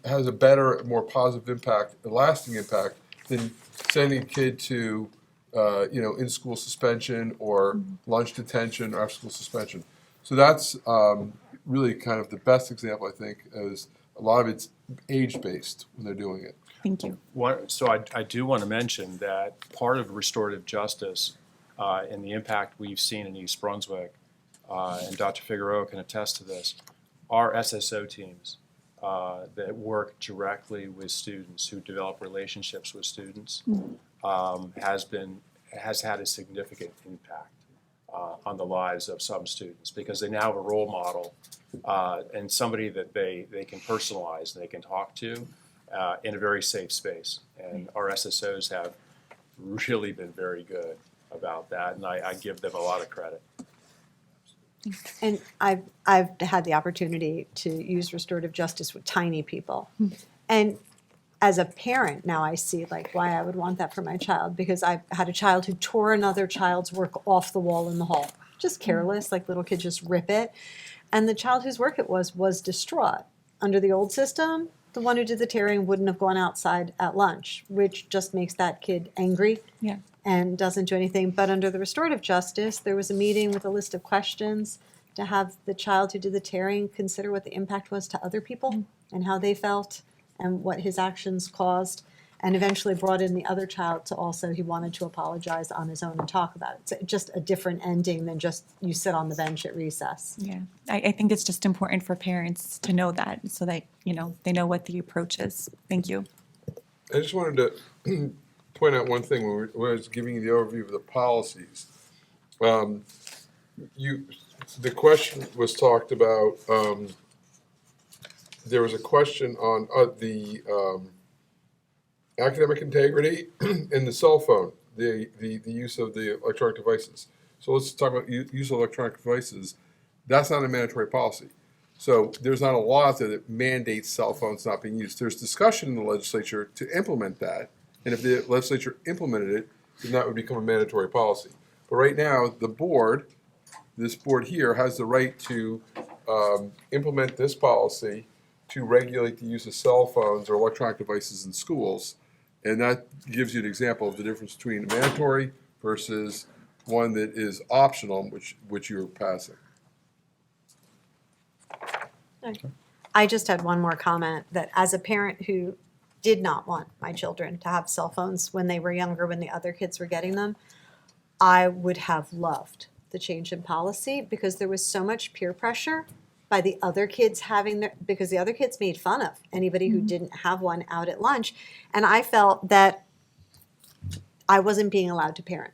has a better, more positive impact, a lasting impact than sending a kid to in-school suspension or lunch detention or after-school suspension. So that's really kind of the best example, I think, is a lot of it's age-based when they're doing it. Thank you. So I do want to mention that part of restorative justice and the impact we've seen in East Brunswick, and Dr. Figueroa can attest to this, are SSO teams that work directly with students, who develop relationships with students, has had a significant impact on the lives of some students, because they now have a role model and somebody that they can personalize and they can talk to in a very safe space. And our SSOs have really been very good about that, and I give them a lot of credit. And I've had the opportunity to use restorative justice with tiny people. And as a parent, now I see like why I would want that for my child, because I've had a child who tore another child's work off the wall in the hall. Just careless, like little kids just rip it. And the child whose work it was distraught. Under the old system, the one who did the tearing wouldn't have gone outside at lunch, which just makes that kid angry. Yeah. And doesn't do anything. But under the restorative justice, there was a meeting with a list of questions to have the child who did the tearing consider what the impact was to other people and how they felt and what his actions caused, and eventually brought in the other child to also, he wanted to apologize on his own and talk about it. It's just a different ending than just you sit on the bench at recess. Yeah, I think it's just important for parents to know that, so that, they know what the approach is. Thank you. I just wanted to point out one thing when I was giving you the overview of the policies. The question was talked about. There was a question on the academic integrity and the cell phone, the use of the electronic devices. So let's talk about use of electronic devices. That's not a mandatory policy. So there's not a law out there that mandates cell phones not being used. There's discussion in the legislature to implement that. And if the legislature implemented it, then that would become a mandatory policy. But right now, this board here has the right to implement this policy to regulate the use of cell phones or electronic devices in schools. And that gives you an example of the difference between mandatory versus one that is optional, which you're passing. I just had one more comment, that as a parent who did not want my children to have cell phones when they were younger, when the other kids were getting them, I would have loved the change in policy, because there was so much peer pressure by the other kids because the other kids made fun of anybody who didn't have one out at lunch. And I felt that I wasn't being allowed to parent.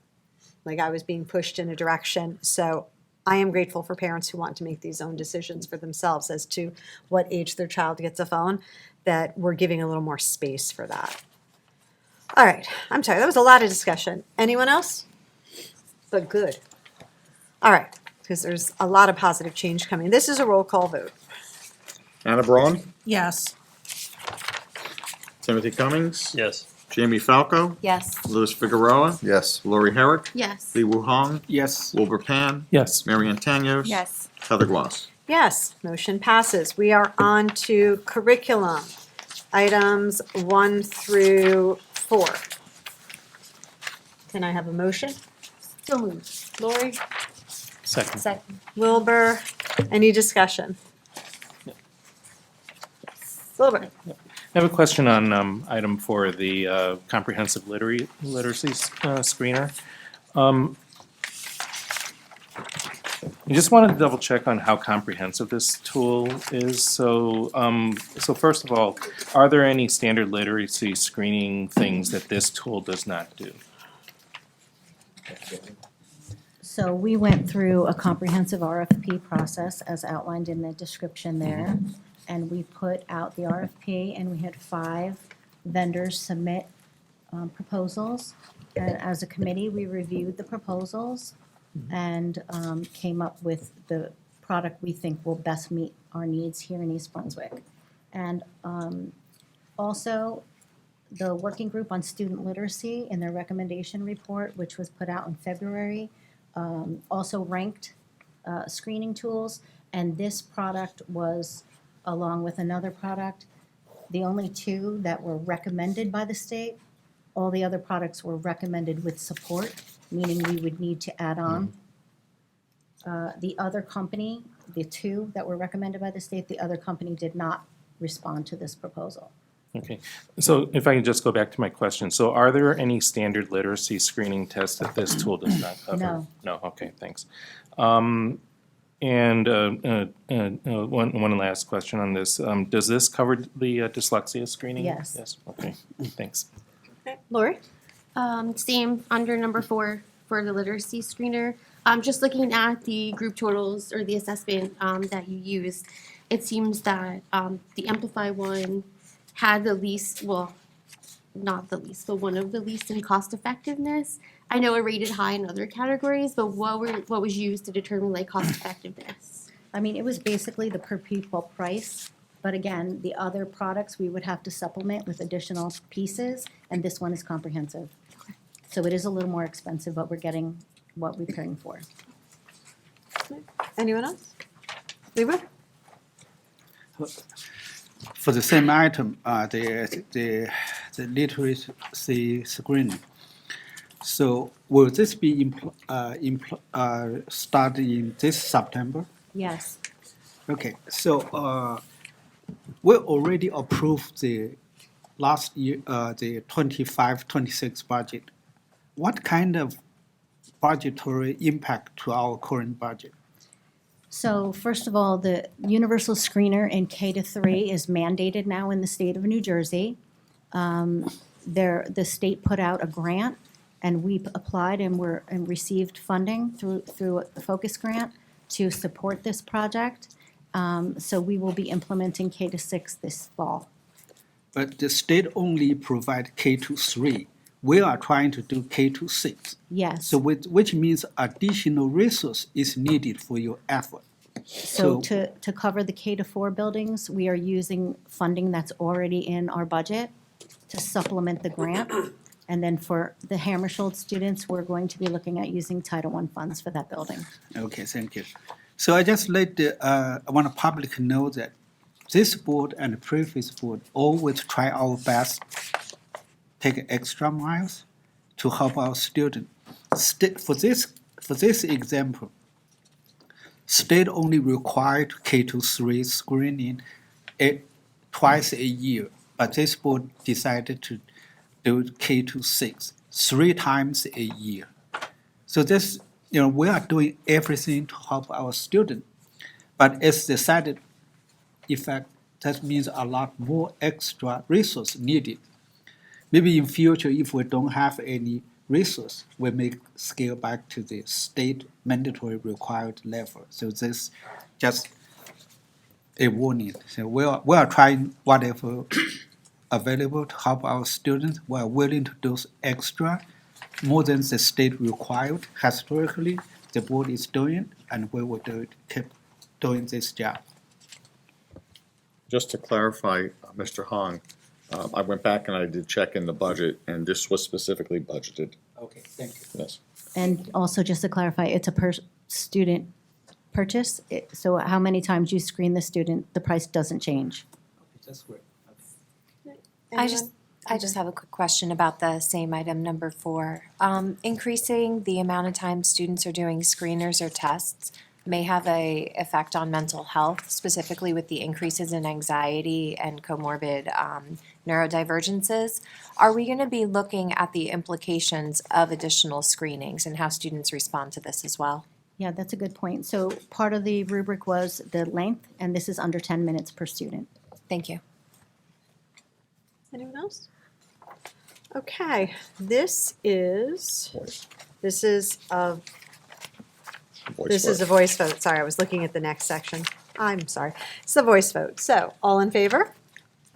Like I was being pushed in a direction. So I am grateful for parents who want to make these own decisions for themselves as to what age their child gets a phone, that we're giving a little more space for that. All right, I'm sorry, that was a lot of discussion. Anyone else? But good. All right, because there's a lot of positive change coming. This is a roll call vote. Anna Braun, Yes. Timothy Cummings, Yes. Jamie Falco, Yes. Louis Figueroa, Yes. Lori Herrick, Yes. Lee Woo Hong, Yes. Wilbur Pan, Yes. Marianne Tanyos. Yes. Heather Gloss. Yes, motion passes. We are on to curriculum, items 1 through 4. Can I have a motion? So moved. Lori? Second. Second. Wilbur? Any discussion? Wilbur? I have a question on item 4, the comprehensive literacy screener. I just wanted to double check on how comprehensive this tool is. So first of all, are there any standard literacy screening things that this tool does not do? So we went through a comprehensive RFP process as outlined in the description there. And we put out the RFP, and we had 5 vendors submit proposals. And as a committee, we reviewed the proposals and came up with the product we think will best meet our needs here in East Brunswick. And also, the working group on student literacy in their recommendation report, which was put out in February, also ranked screening tools. And this product was, along with another product, the only 2 that were recommended by the state All the other products were recommended with support, meaning we would need to add on. The other company, the two that were recommended by the state, the other company did not respond to this proposal. Okay, so if I can just go back to my question, so are there any standard literacy screening tests that this tool does not cover? No. No, okay, thanks. And one last question on this. Does this cover the dyslexia screening? Yes. Yes, okay, thanks. Lori? Same, under number 4 for the literacy screener. Just looking at the group totals or the assessment that you used, it seems that the Amplify one had the least, well, not the least, but one of the least in cost effectiveness. I know it rated high in other categories, but what was used to determine like cost effectiveness? I mean, it was basically the per pupil price, but again, the other products, we would have to supplement with additional pieces, and this one is comprehensive. So it is a little more expensive, but we're getting what we're paying for. Anyone else? Leroy? For the same item, the literacy screening. So will this be started in this September? Yes. Okay, so we already approved the last year, the 25-26 budget. What kind of budgetary impact to our current budget? So first of all, the universal screener in K-3 is mandated now in the state of New Jersey. The state put out a grant, and we applied and received funding through a focus grant to support this project. So we will be implementing K-6 this fall. But the state only provide K-3. We are trying to do K-6. Yes. So which means additional resource is needed for your effort. So to cover the K-4 buildings, we are using funding that's already in our budget to supplement the grant. And then for the Hammersholt students, we're going to be looking at using Title I funds for that building. Okay, thank you. So I just I want the public know that this board and the previous board always try our best, take extra miles to help our students. For this example, state only required K-3 screening twice a year, but this board decided to do K-6 3 times a year. So this, we are doing everything to help our students, but it's the side effect. That means a lot more extra resource needed. Maybe in future, if we don't have any resource, we may scale back to the state mandatory required level. So this just a warning. So we are trying whatever available to help our students. We are willing to do extra, more than the state required. Historically, the board is doing, and we will do it, keep doing this job. Just to clarify, Mr. Hong, I went back and I did check in the budget, and this was specifically budgeted. Okay, thank you. Yes. And also, just to clarify, it's a per student purchase. So how many times you screen the student, the price doesn't change. That's great. I just have a quick question about the same item, number 4. Increasing the amount of time students are doing screeners or tests may have an effect on mental health, specifically with the increases in anxiety and comorbid neurodivergences. Are we going to be looking at the implications of additional screenings and how students respond to this as well? Yeah, that's a good point. So part of the rubric was the length, and this is under 10 minutes per student. Thank you. Anyone else? Okay, this is a voice vote. Sorry, I was looking at the next section. I'm sorry. It's a voice vote. So, all in favor?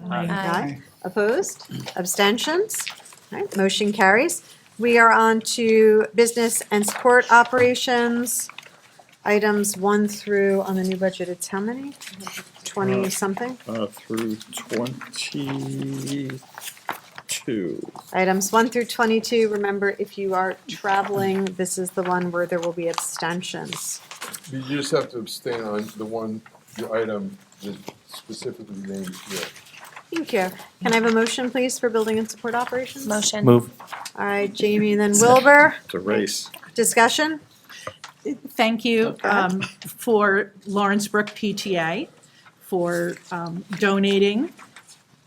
Aye. Opposed? Abstentions? All right, motion carries. We are on to business and support operations. Items 1 through, on the new budget, it's how many? 20-something? Through 22. Items 1 through 22, remember, if you are traveling, this is the one where there will be abstentions. You just have to abstain on the item that specifically named here. Thank you. Can I have a motion, please, for building and support operations? Motion. Move. All right, Jamie, then Wilbur. It's a race. Discussion? Thank you Okay. for Lawrence Brook PTA for donating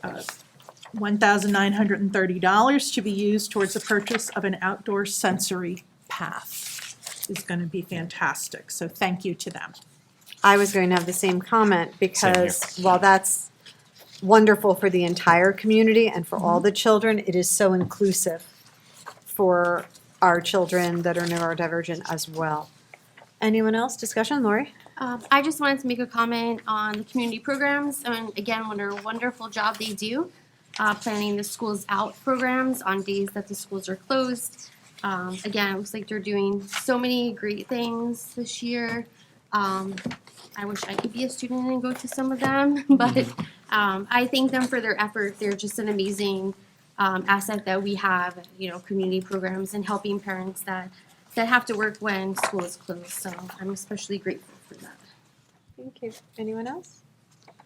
$1,930 to be used towards the purchase of an outdoor sensory path. It's going to be fantastic, so thank you to them. I was going to have the same comment because while that's wonderful for the entire community and for all the children, it is so inclusive for our children that are neurodivergent as well. Anyone else? Discussion, Lori? I just wanted to make a comment on the community programs, and again, what a wonderful job they do, planning the schools out programs on days that the schools are closed. Again, it looks like they're doing so many great things this year. I wish I could be a student and go to some of them, but I thank them for their effort. They're just an amazing asset that we have, community programs and helping parents that have to work when school is closed. So I'm especially grateful for that. Thank you. Anyone else?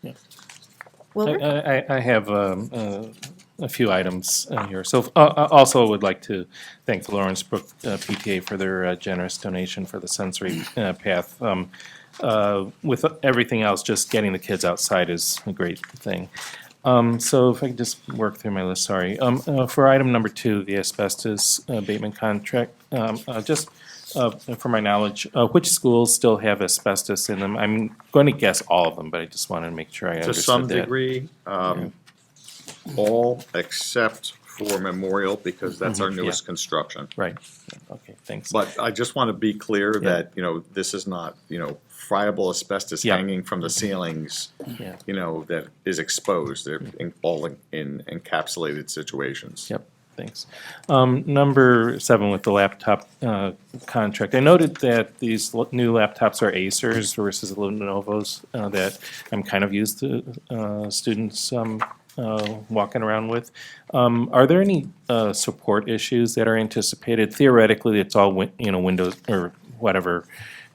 Yeah. Wilbur? I have a few items here. So also would like to thank the Lawrence Brook PTA for their generous donation for the sensory path. With everything else, just getting the kids outside is a great thing. So if I could just work through my list, sorry. For item number 2, the asbestos abatement contract, just for my knowledge, which schools still have asbestos in them? I'm going to guess all of them, but I just wanted to make sure I To understood some that. degree, all except for Memorial, because that's our Mhm, newest yeah. construction. Right. Okay, thanks. But I just want to be clear Yeah. that, this is not, friable asbestos Yeah. hanging from the ceilings, Yeah. that is exposed. They're all in encapsulated situations. Yep, thanks. Number 7 with the laptop contract. I noted that these new laptops are Acers versus Lenovo's that I'm kind of used to students walking around with. Are there any support issues that are anticipated? Theoretically, it's all Windows or whatever,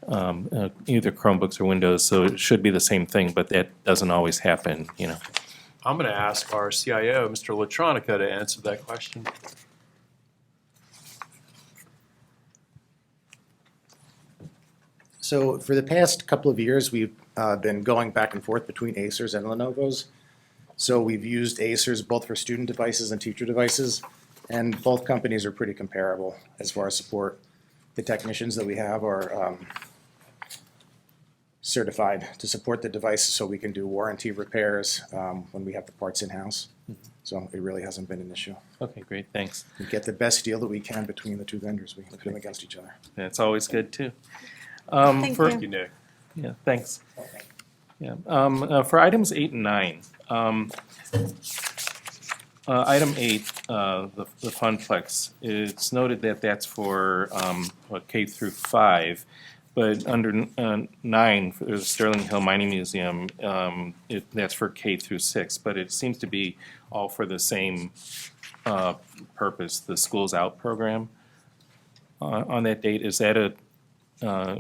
either Chromebooks or Windows, so it should be the same thing, but that doesn't always happen. I'm going to ask our CIO, Mr. Latronica, to answer that question. So for the past couple of years, we've been going back and forth between Acers and Lenovo's. So we've used Acers both for student devices and teacher devices, and both companies are pretty comparable as far as support. The technicians that we have are certified to support the devices so we can do warranty repairs when we have the parts in-house. So it really hasn't been an issue. Okay, great, thanks. We get the best deal that we can between the two vendors. We put them against each other. That's always good, too. Thank you. Thank you, Nick. Yeah, thanks. Yeah, for items 8 and 9, item 8, the Funplex, it's noted that that's for K through 5, but under 9, for the Sterling Hill Mining Museum, that's for K through 6, but it seems to be all for the same purpose, the Schools Out program. On that date, is that a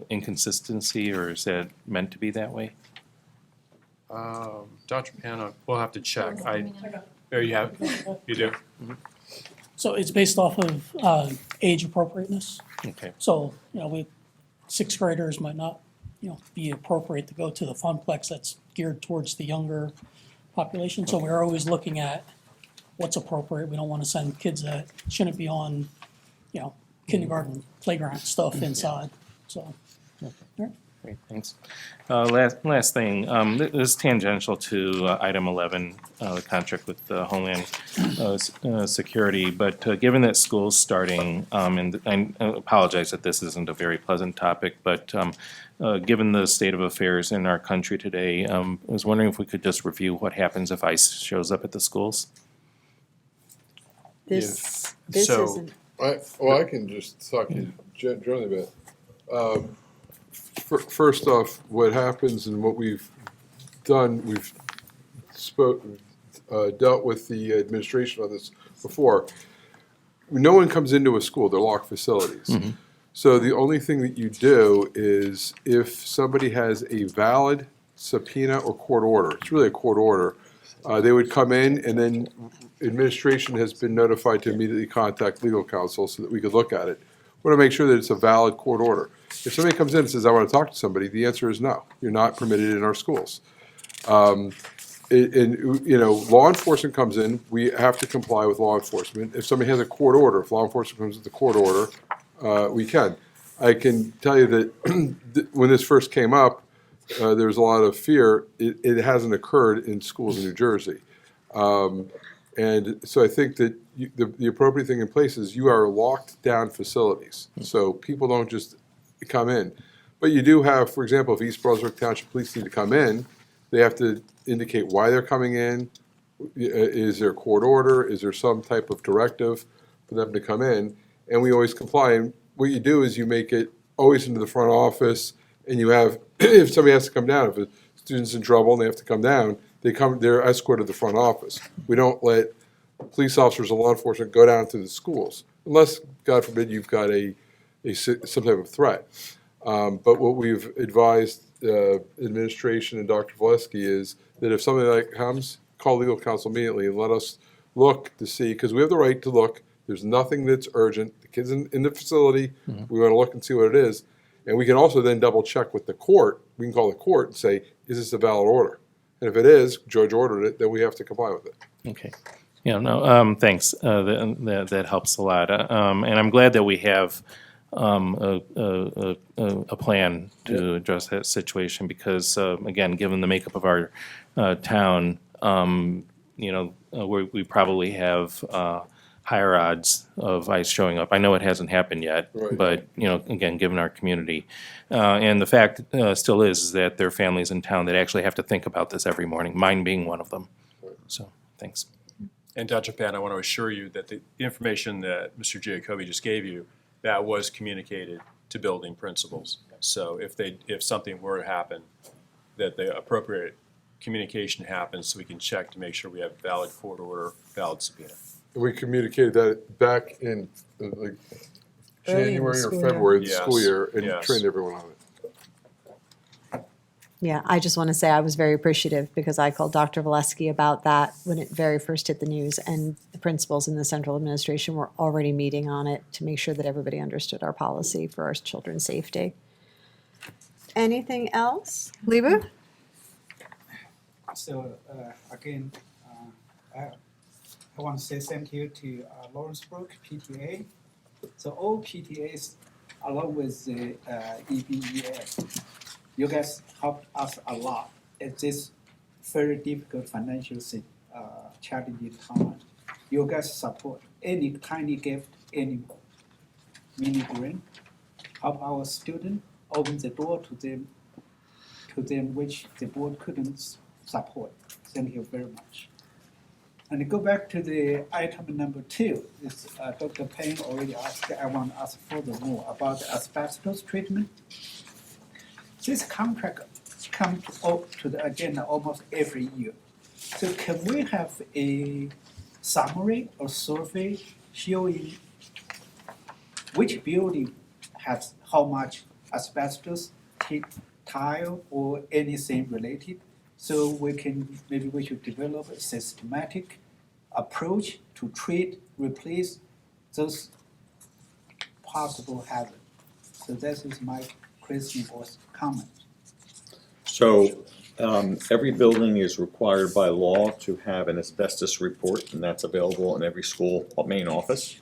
inconsistency, or is that meant to be that way? Dr. Pano, we'll have to check. There you have, you do? So it's based off of age appropriateness. Okay. So, sixth graders might not, be appropriate to go to the Funplex that's geared towards the younger population. So we're always looking at what's appropriate. We don't want to send kids that shouldn't be on, kindergarten playground stuff inside, so. Great, thanks. Last thing, this is tangential to item 11, the contract with Homeland Security, but given that school's starting, and I apologize that this isn't a very pleasant topic, but given the state of affairs in our country today, I was wondering if we could just review what happens if ICE shows up at the schools? This So- isn't. I can just talk to you generally about. First off, what happens and what we've done, we've dealt with the administration on this before. No one comes into a school; they're locked facilities. So the only thing that you do is if somebody has a valid subpoena or court order, it's really a court order, They would come in, and then administration has been notified to immediately contact legal counsel so that we could look at it. We want to make sure that it's a valid court order. If somebody comes in and says, I want to talk to somebody, the answer is no. You're not permitted in our schools. And, you know, law enforcement comes in, we have to comply with law enforcement. If somebody has a court order, if law enforcement comes with a court order, we can. I can tell you that when this first came up, there was a lot of fear. It hasn't occurred in schools in New Jersey. And so I think that the appropriate thing in place is you are locked down facilities. So people don't just come in. But you do have, for example, if East Brunswick Township Police need to come in, they have to indicate why they're coming in. Is there a court order? Is there some type of directive for them to come in? And we always comply. And what you do is you make it always into the front office, and you have, if somebody has to come down, if a student's in trouble and they have to come down, they're escorted to the front office. We don't let police officers and law enforcement go down to the schools, unless, God forbid, you've got some type of threat. But what we've advised administration and Dr. Valesky is that if something like comes, call legal counsel immediately and let us look to see, because we have the right to look. There's nothing that's urgent. The kid's in the facility. We want to look and see what it is. And we can also then double check with the court. We can call the court and say, is this a valid order? And if it is, judge ordered it, then we have to comply with it. Okay. Yeah, no, thanks. That helps a lot. And I'm glad that we have a plan to address that situation because, again, given the makeup of our town, we probably have higher odds of ICE showing up. I know it hasn't happened yet, Right. but, again, given our community. And the fact still is that there are families in town that actually have to think about this every morning, mine being one of them. So, thanks. And Dr. Pan, I want to assure you that the information that Mr. Giacobbe just gave you, that was communicated to building principals. So if something were to happen, that the appropriate communication happens so we can check to make sure we have valid court order, valid subpoena. We communicated that back in like Early in the January or school year. February of the Yes. school year and Yes. trained everyone on it. Yeah, I just want to say I was very appreciative because I called Dr. Valesky about that when it very first hit the news, and the principals in the central administration were already meeting on it to make sure that everybody understood our policy for our children's safety. Anything else? Libu? So again, I want to say thank you to Lawrence Brook PTA. So all PTAs, along with the EBES, you guys helped us a lot at this very difficult financial challenging time. You guys support any tiny gift, any mini grant, help our students, open the door to them which the board couldn't support. Thank you very much. And go back to the item number 2. This, Dr. Payne already asked, I want to ask furthermore about the asbestos treatment. This contract comes to the agenda almost every year. So can we have a summary or survey showing which building has how much asbestos, tile, or anything related? So maybe we should develop a systematic approach to treat, replace those possible hazards. So that is my question or comment. So every building is required by law to have an asbestos report, and that's available in every school main office.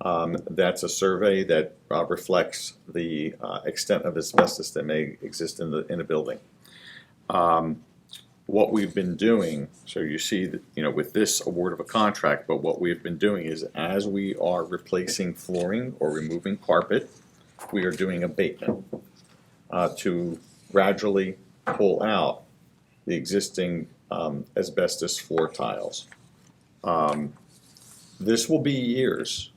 That's a survey that reflects the extent of asbestos that may exist in a building. What we've been doing, so you see that, with this award of a contract, but what we've been doing is as we are replacing flooring or removing carpet, we are doing abatement to gradually pull out the existing asbestos floor tiles. This will be years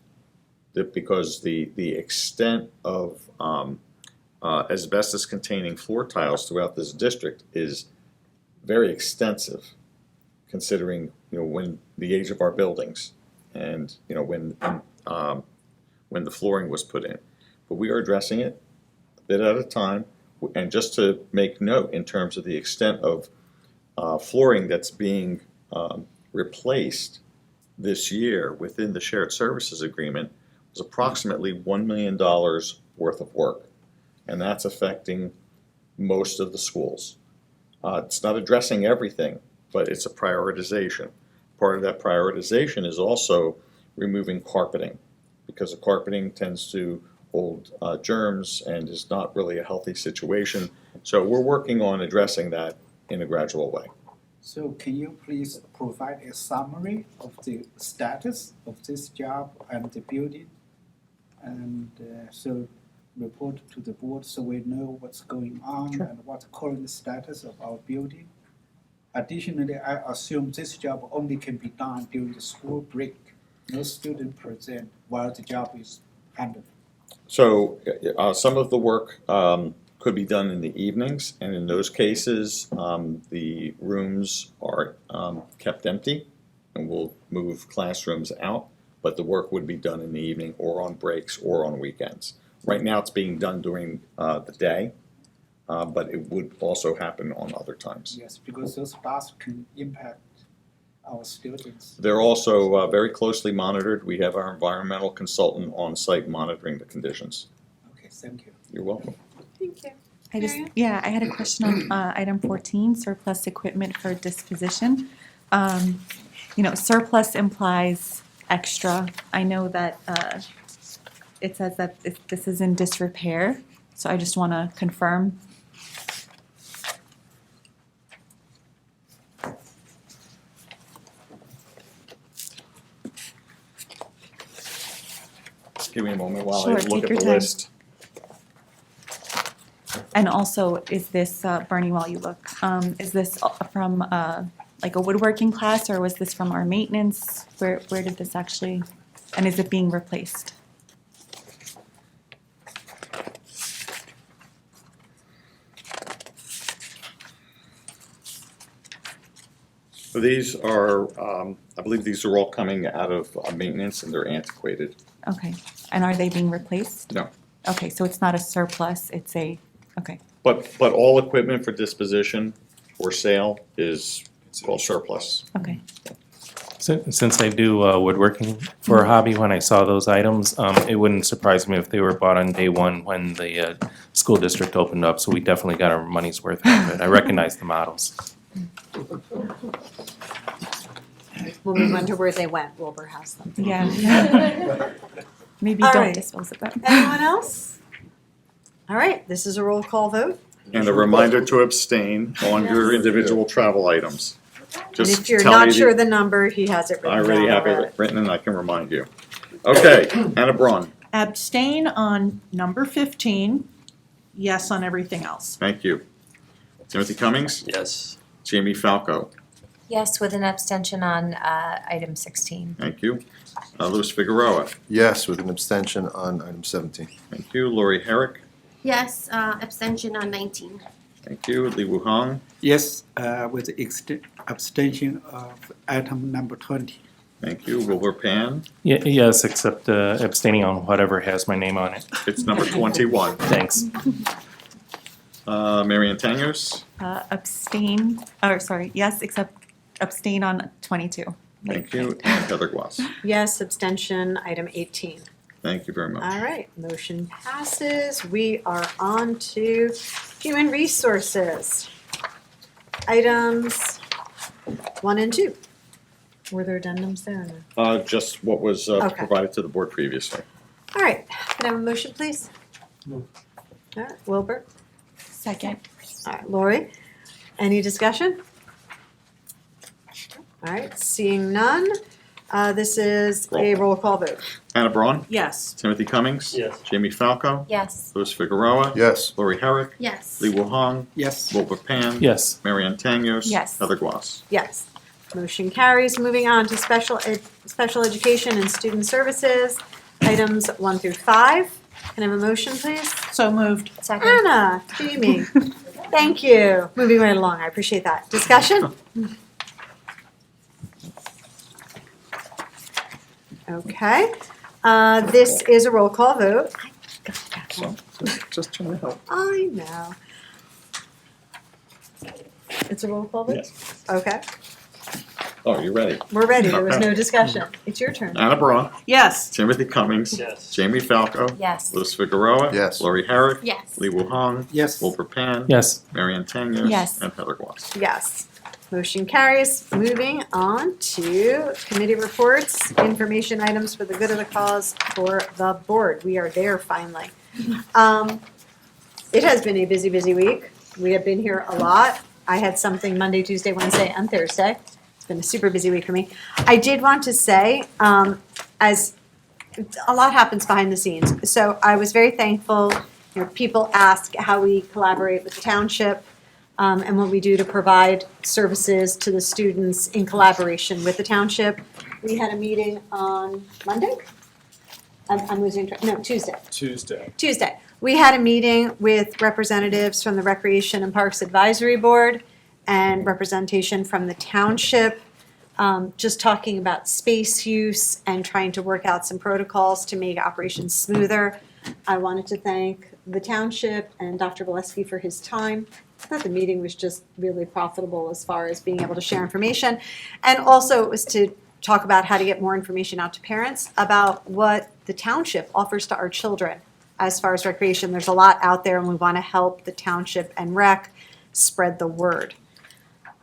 because the extent of asbestos-containing floor tiles throughout this district is very extensive, considering when the age of our buildings and when the flooring was put in. But we are addressing it a bit at a time. And just to make note in terms of the extent of flooring that's being replaced this year within the shared services agreement was approximately $1 million worth of work. And that's affecting most of the schools. It's not addressing everything, but it's a prioritization. Part of that prioritization is also removing carpeting, because the carpeting tends to hold germs and is not really a healthy situation. So we're working on addressing that in a gradual way. So can you please provide a summary of the status of this job and the building? And so report to the board so we know what's going on and what the current status of our building. Additionally, I assume this job only can be done during the school break. No student present while the job is handled. So some of the work could be done in the evenings, and in those cases, the rooms are kept empty, and we'll move classrooms out, but the work would be done in the evening or on breaks or on weekends. Right now, it's being done during the day, but it would also happen on other times. Yes, because those bus can impact our students. They're also very closely monitored. We have our environmental consultant on site monitoring the conditions. Okay, thank you. You're welcome. Thank you. I had a question on item 14, surplus equipment for disposition. Surplus implies extra. I know that it says that this is in disrepair, so I just want to confirm. Give me a moment while Sure, I look take at your the time. list. And also, is this, Bernie, while you look, is this from like a woodworking class, or was this from our maintenance? Where did this actually, and is it being replaced? So these are, I believe these are all coming out of maintenance, and they're antiquated. Okay, and are they being replaced? No. Okay, so it's not a surplus, it's a, okay, But all equipment for disposition or sale is called surplus. okay. Since I do woodworking for a hobby, when I saw those items, it wouldn't surprise me if they were bought on day one when the school district opened up, so we definitely got our money's worth out of it. I recognize the models. We'll move on to where they went. Wilbur has them. Yeah. Maybe All don't right. dispose of them. Anyone else? All right, this is a roll call vote. And a reminder to abstain on your individual travel items. And Just if you're tell not me sure the number, he has it I written already down have already. it written and I can remind you. Okay, Anna Braun, Abstain on number 15, yes on everything else. thank you. Timothy Cummings? Yes. Jamie Falco, Yes, with an abstention on item 16. thank you. Louis Figueroa, Yes, with an abstention on item 17. thank you. Lori Herrick, Yes, abstention on 19. thank you. Li Wuhong, Yes, with the abstention of item number 20. thank you. Wilbur Pan, Yes, except abstaining on whatever has my name on it. it's number 21. Thanks. Marion Tangos, Abstain, or sorry, yes, except abstain on 22. thank you. And Heather Guas, Yes, abstention, item 18. thank you very much. All right, motion passes. We are on to human resources. Items 1 and 2. Were there addendums there? or no? Just what was Okay. provided to the board previously. All right, can I have a motion, please? All right, Wilbur. Second. All right, Lori. Any discussion? All right, seeing none, this is a roll call vote. Anna Braun, Yes. Timothy Cummings, Yes. Jamie Falco, Yes. Louis Figueroa, Yes. Lori Herrick, Yes. Li Wuhong, Yes. Wilbur Pan, Yes. Marianne Tangos, Yes. Heather Guas. Yes. Motion carries. Moving on to special education and student services, items 1 through 5. Can I have a motion, please? So moved. Second. Anna, Jamie, thank you. Moving right along, I appreciate that. Discussion? Okay, this is a roll call vote. I got that So, one. just trying to help. I know. It's a roll call vote? Yes. Okay. Oh, you ready? We're ready. There was no discussion. It's your turn. Anna Braun, Yes. Timothy Cummings. Yes. Jamie Falco. Yes. Louis Figueroa. Yes. Lori Herrick. Yes. Lee Woo Hong. Yes. Wilbur Pan. Yes. Marianne Tangos. Yes. And Heather Gloss. Yes. Motion carries. Moving on to committee reports, information items for the good of the cause for the board. We are there finally. It has been a busy, busy week. We have been here a lot. I had something Monday, Tuesday, Wednesday, and Thursday. It's been a super busy week for me. I did want to say, as a lot happens behind the scenes. So I was very thankful. You know, people ask how we collaborate with the township and what we do to provide services to the students in collaboration with the township. We had a meeting on Monday? I'm losing track. No, Tuesday. Tuesday. We had a meeting with representatives from the Recreation and Parks Advisory Board and representation from the township, just talking about space use and trying to work out some protocols to make operations smoother. I wanted to thank the township and Dr. Valesky for his time. I thought the meeting was just really profitable as far as being able to share information. And also it was to talk about how to get more information out to parents about what the township offers to our children as far as recreation. There's a lot out there and we want to help the township and rec spread the word.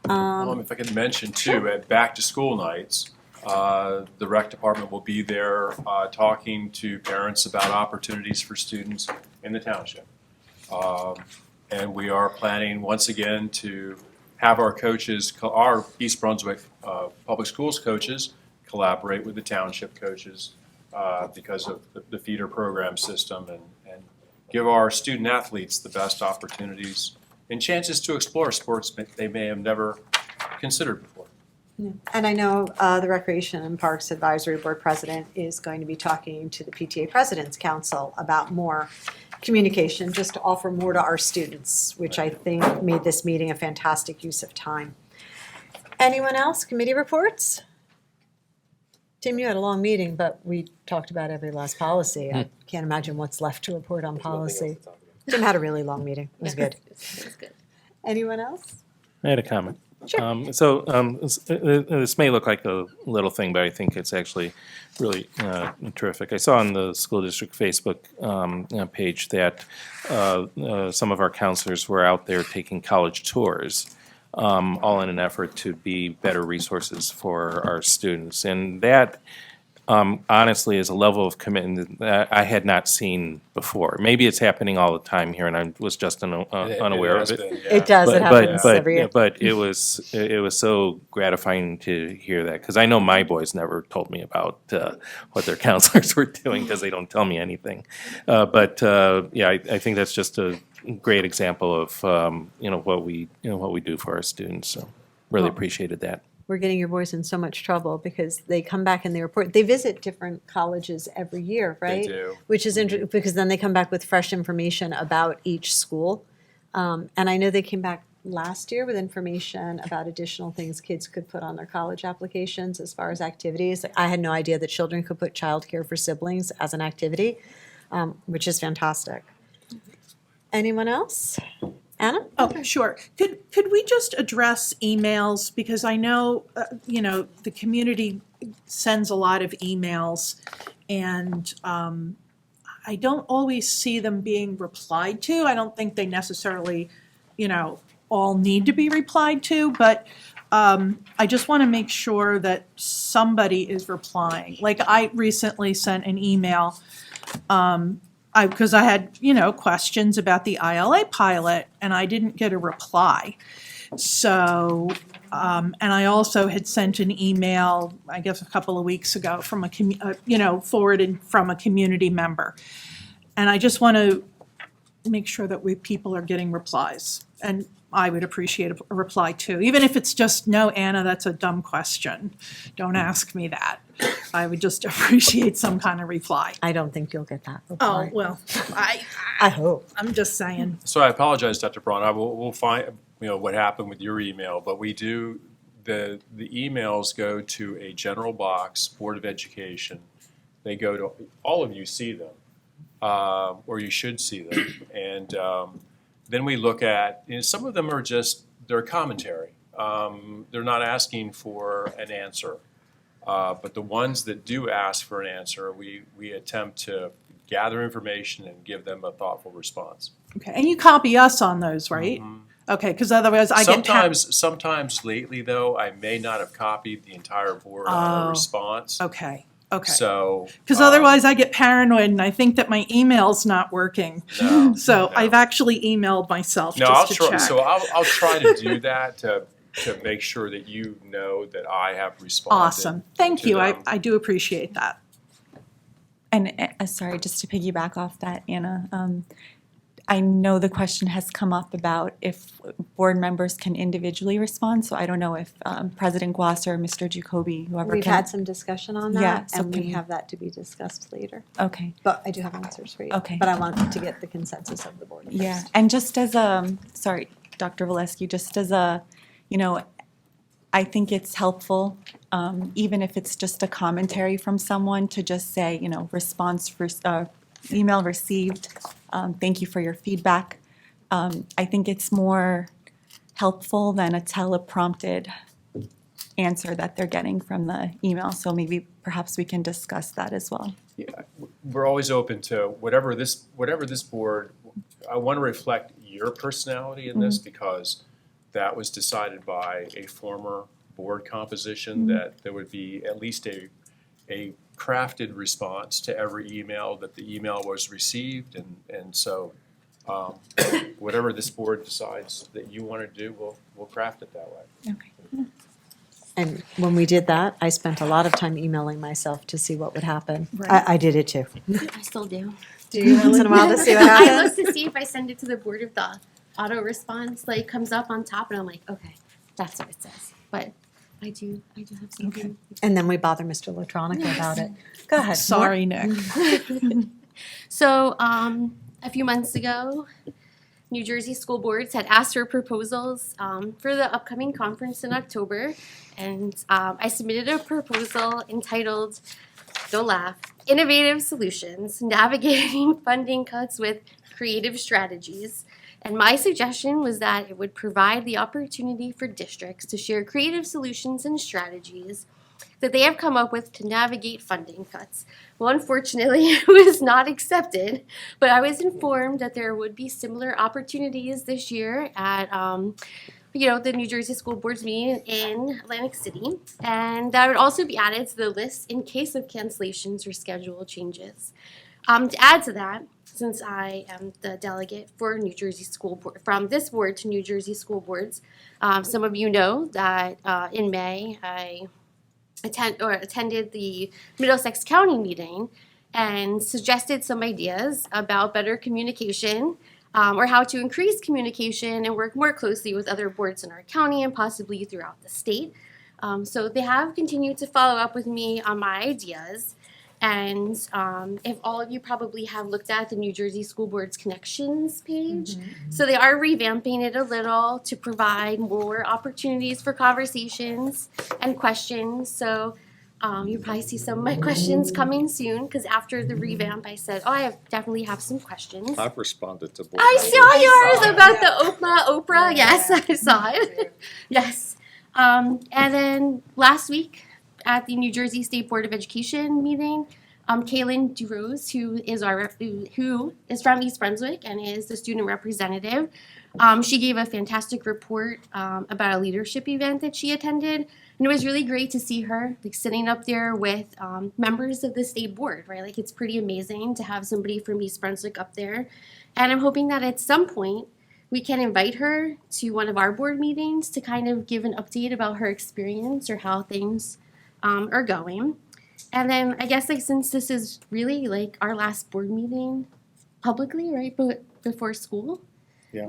If I could mention too, at back to school nights, the rec department will be there talking to parents about opportunities for students in the township. And we are planning once again to have our coaches, our East Brunswick Public Schools coaches, collaborate with the township coaches because of the feeder program system and give our student athletes the best opportunities and chances to explore sports they may have never considered before. Yeah. And I know the Recreation and Parks Advisory Board President is going to be talking to the PTA President's Council about more communication, just to offer more to our students, which I think made this meeting a fantastic use of time. Anyone else? Committee reports? Tim, you had a long meeting, but we talked about every last policy. I can't imagine what's left to report on policy. Tim had a really long meeting. It was good. It was good. Anyone else? I had a comment. Sure. This may look like a little thing, but I think it's actually really terrific. I saw on the school district Facebook page that some of our counselors were out there taking college tours, all in an effort to be better resources for our students. And that honestly is a level of commitment that I had not seen before. Maybe it's happening all the time here, and I was just unaware of it. It does. It happens every year. But it was so gratifying to hear that, because I know my boys never told me about what their counselors were doing, because they don't tell me anything. I think that's just a great example of what we do for our students. So really appreciated that. We're getting your boys in so much trouble because they come back and they report. They visit different colleges every year, right? They do. Which is interesting because then they come back with fresh information about each school. And I know they came back last year with information about additional things kids could put on their college applications as far as activities. I had no idea that children could put childcare for siblings as an activity, which is fantastic. Anyone else? Anna? Oh, sure. Could we just address emails? Because I know, the community sends a lot of emails and I don't always see them being replied to. I don't think they necessarily, all need to be replied to, but I just want to make sure that somebody is replying. Like I recently sent an email because I had, questions about the ILA pilot and I didn't get a reply. So, and I also had sent an email, I guess a couple of weeks ago from forwarded from a community member. And I just want to make sure that people are getting replies. And I would appreciate a reply too, even if it's just, no, Anna, that's a dumb question. Don't ask me that. I would just appreciate some kind of reply. I don't think you'll get that Oh, reply. well, I hope. I'm just saying. So I apologize, Dr. Braun. We'll find what happened with your email, but we do the emails go to a general box, Board of Education. They go to all of you see them, or you should see them, and then we look at. Some of them are just their commentary they're not asking for an answer. But the ones that do ask for an answer, we attempt to gather information and give them a thoughtful response. Okay, and you copy us on those, right? Okay, because otherwise I get. Sometimes lately, though, I may not have copied the entire board on a response. Okay, okay. So. Because otherwise I get paranoid and I think that my email's not working. No, So I've actually emailed myself just to check. I'll try to do that to make sure that you know that I have responded. Awesome, thank to you, them. I do appreciate that. And sorry, just to piggyback off that, Anna, I know the question has come up about if board members can individually respond, so I don't know if President Guas or Mr. Jacoby, whoever We've can. had some discussion on Yeah, that, so and we can- have that to be discussed later. Okay. But I do have answers for you. Okay. But I want to get the consensus of the board first. Yeah, and just as a, sorry, Dr. Valesky, just as a, I think it's helpful, even if it's just a commentary from someone, to just say, response for, email received, thank you for your feedback. I think it's more helpful than a teleprompted answer that they're getting from the email, so maybe perhaps we can discuss that as well. Yeah, we're always open to whatever this board, I want to reflect your personality in this because that was decided by a former board composition that there would be at least a crafted response to every email, that the email was received, and so whatever this board decides that you want to do, we'll craft it that way. Okay. And when we did that, I spent a lot of time emailing myself to see what would happen. Right. I did it too. I still do. Do you once in a while to see what I happens? look to see if I send it to the board, if the auto response comes up on top, and I'm like, okay, that's what it says. But I do have something. And then we bother Mr. Latronica about it. Go ahead. Sorry, Nick. So, a few months ago, New Jersey school boards had asked for proposals for the upcoming conference in October, and I submitted a proposal entitled, don't laugh, Innovative Solutions, Navigating Funding Cuts with Creative Strategies. And my suggestion was that it would provide the opportunity for districts to share creative solutions and strategies that they have come up with to navigate funding cuts. Well, unfortunately, it was not accepted, but I was informed that there would be similar opportunities this year at the New Jersey School Board's meeting in Atlantic City, and that would also be added to the list in case of cancellations or schedule changes. To add to that, since I am the delegate for New Jersey School Board, from this board to New Jersey School Boards, some of you know that in May I attended the Middlesex County meeting and suggested some ideas about better communication or how to increase communication and work more closely with other boards in our county and possibly throughout the state. So they have continued to follow up with me on my ideas. And if all of you probably have looked at the New Jersey School Board's Connections page, so they are revamping it a little to provide more opportunities for conversations and questions. So you'll probably see some of my questions coming soon, because after the revamp, I said, I definitely have some questions. I've responded to board I saw yours members. about the Oprah. Yes, I saw it. Yes. And then last week at the New Jersey State Board of Education meeting, Kaylin DeRose, who is from East Brunswick and is the student representative, she gave a fantastic report about a leadership event that she attended. And it was really great to see her sitting up there with members of the state board, right? It's pretty amazing to have somebody from East Brunswick up there. And I'm hoping that at some point we can invite her to one of our board meetings to kind of give an update about her experience or how things are going. And then I guess since this is really our last board meeting publicly, right, but before school,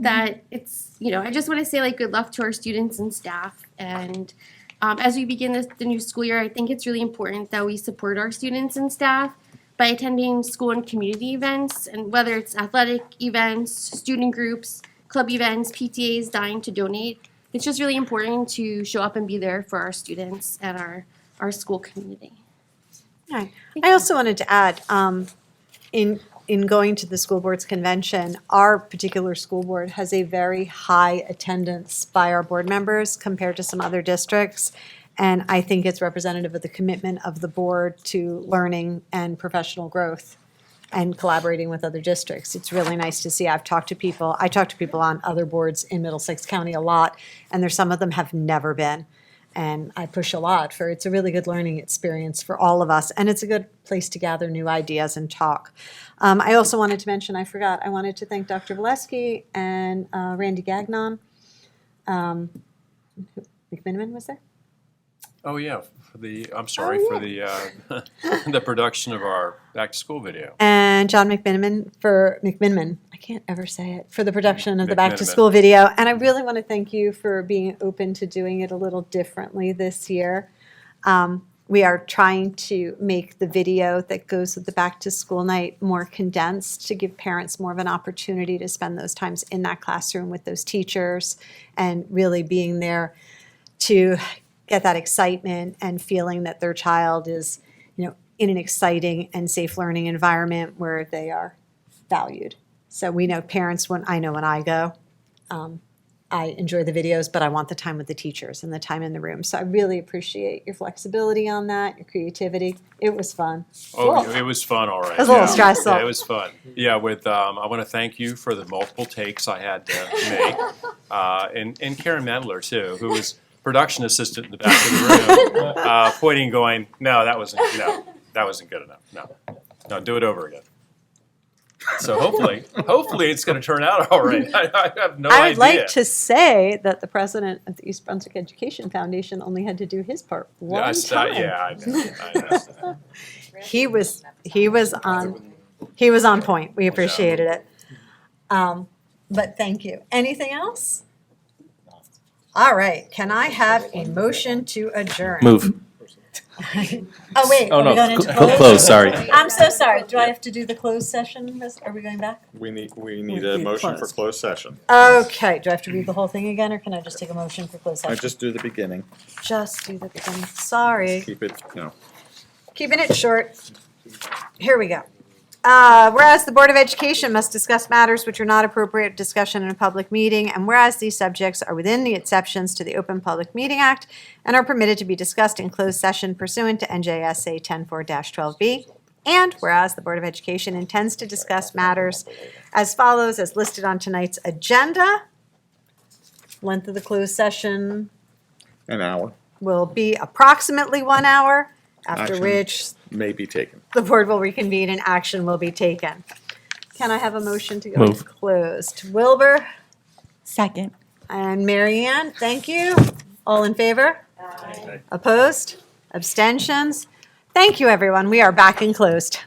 that it's, I just want to say good luck to our students and staff. And as we begin the new school year, I think it's really important that we support our students and staff by attending school and community events, and whether it's athletic events, student groups, club events, PTAs dying to donate. It's just really important to show up and be there for our students and our school community. Right. I also wanted to add, in in going to the school board's convention, our particular school board has a very high attendance by our board members compared to some other districts. And I think it's representative of the commitment of the board to learning and professional growth and collaborating with other districts. It's really nice to see. I talk to people on other boards in Middlesex County a lot, and there's some of them have never been. And I push a lot for, it's a really good learning experience for all of us, and it's a good place to gather new ideas and talk. I also wanted to mention, I wanted to thank Dr. Valesky and Randy Gagnon. McMiniman was there? Oh, yeah, for the the production of our back-to-school video. And John McMiniman, I can't ever say it, for the production of the Back to McMiniman. School video. And I really want to thank you for being open to doing it a little differently this year. We are trying to make the video that goes with the Back to School night more condensed to give parents more of an opportunity to spend those times in that classroom with those teachers and really being there to get that excitement and feeling that their child is, in an exciting and safe learning environment where they are valued. So we know parents, when I go, I enjoy the videos, but I want the time with the teachers and the time in the room. So I really appreciate your flexibility on that, your creativity. It was fun. Oh, Cool. it was fun, all right. It was a little Yeah. stressful. Yeah, it was fun. Yeah, I want to thank you for the multiple takes I had to make. And Karen Mandler, too, who was production assistant in the back of the room, pointing, going, no, that wasn't good enough. No, do it over again. So hopefully it's going to turn out all right. I have no idea. I would like to say that the president of the East Brunswick Education Foundation only had to do his part one time. I know. He was on point. We appreciated it. But thank you. Anything else? All right. Can I have a motion to adjourn? Move. Oh, wait. Oh, are we no, going into close, sorry. I'm so sorry. Do I have to do the closed session? Are we going back? We need a motion for closed session. Okay. Do I have to read the whole thing again, or can I just take a motion for closed I session? just do the beginning. Just do the beginning. Sorry. Keep it, Keeping it short. Here we go. Whereas the Board of Education must discuss matters which are not appropriate for discussion in a public meeting, and whereas these subjects are within the exceptions to the Open Public Meeting Act and are permitted to be discussed in closed session pursuant to NJSA 10-4-12B, and whereas the Board of Education intends to discuss matters as follows as listed on tonight's agenda. Length of the closed session an hour will be approximately 1 hour, after Action. which may be taken. the board will reconvene and action will be taken. Can I have a motion to go into closed? Wilbur Second. and Mary Ann, thank you. All in favor? Opposed? Abstentions? Thank you, everyone. We are back in closed.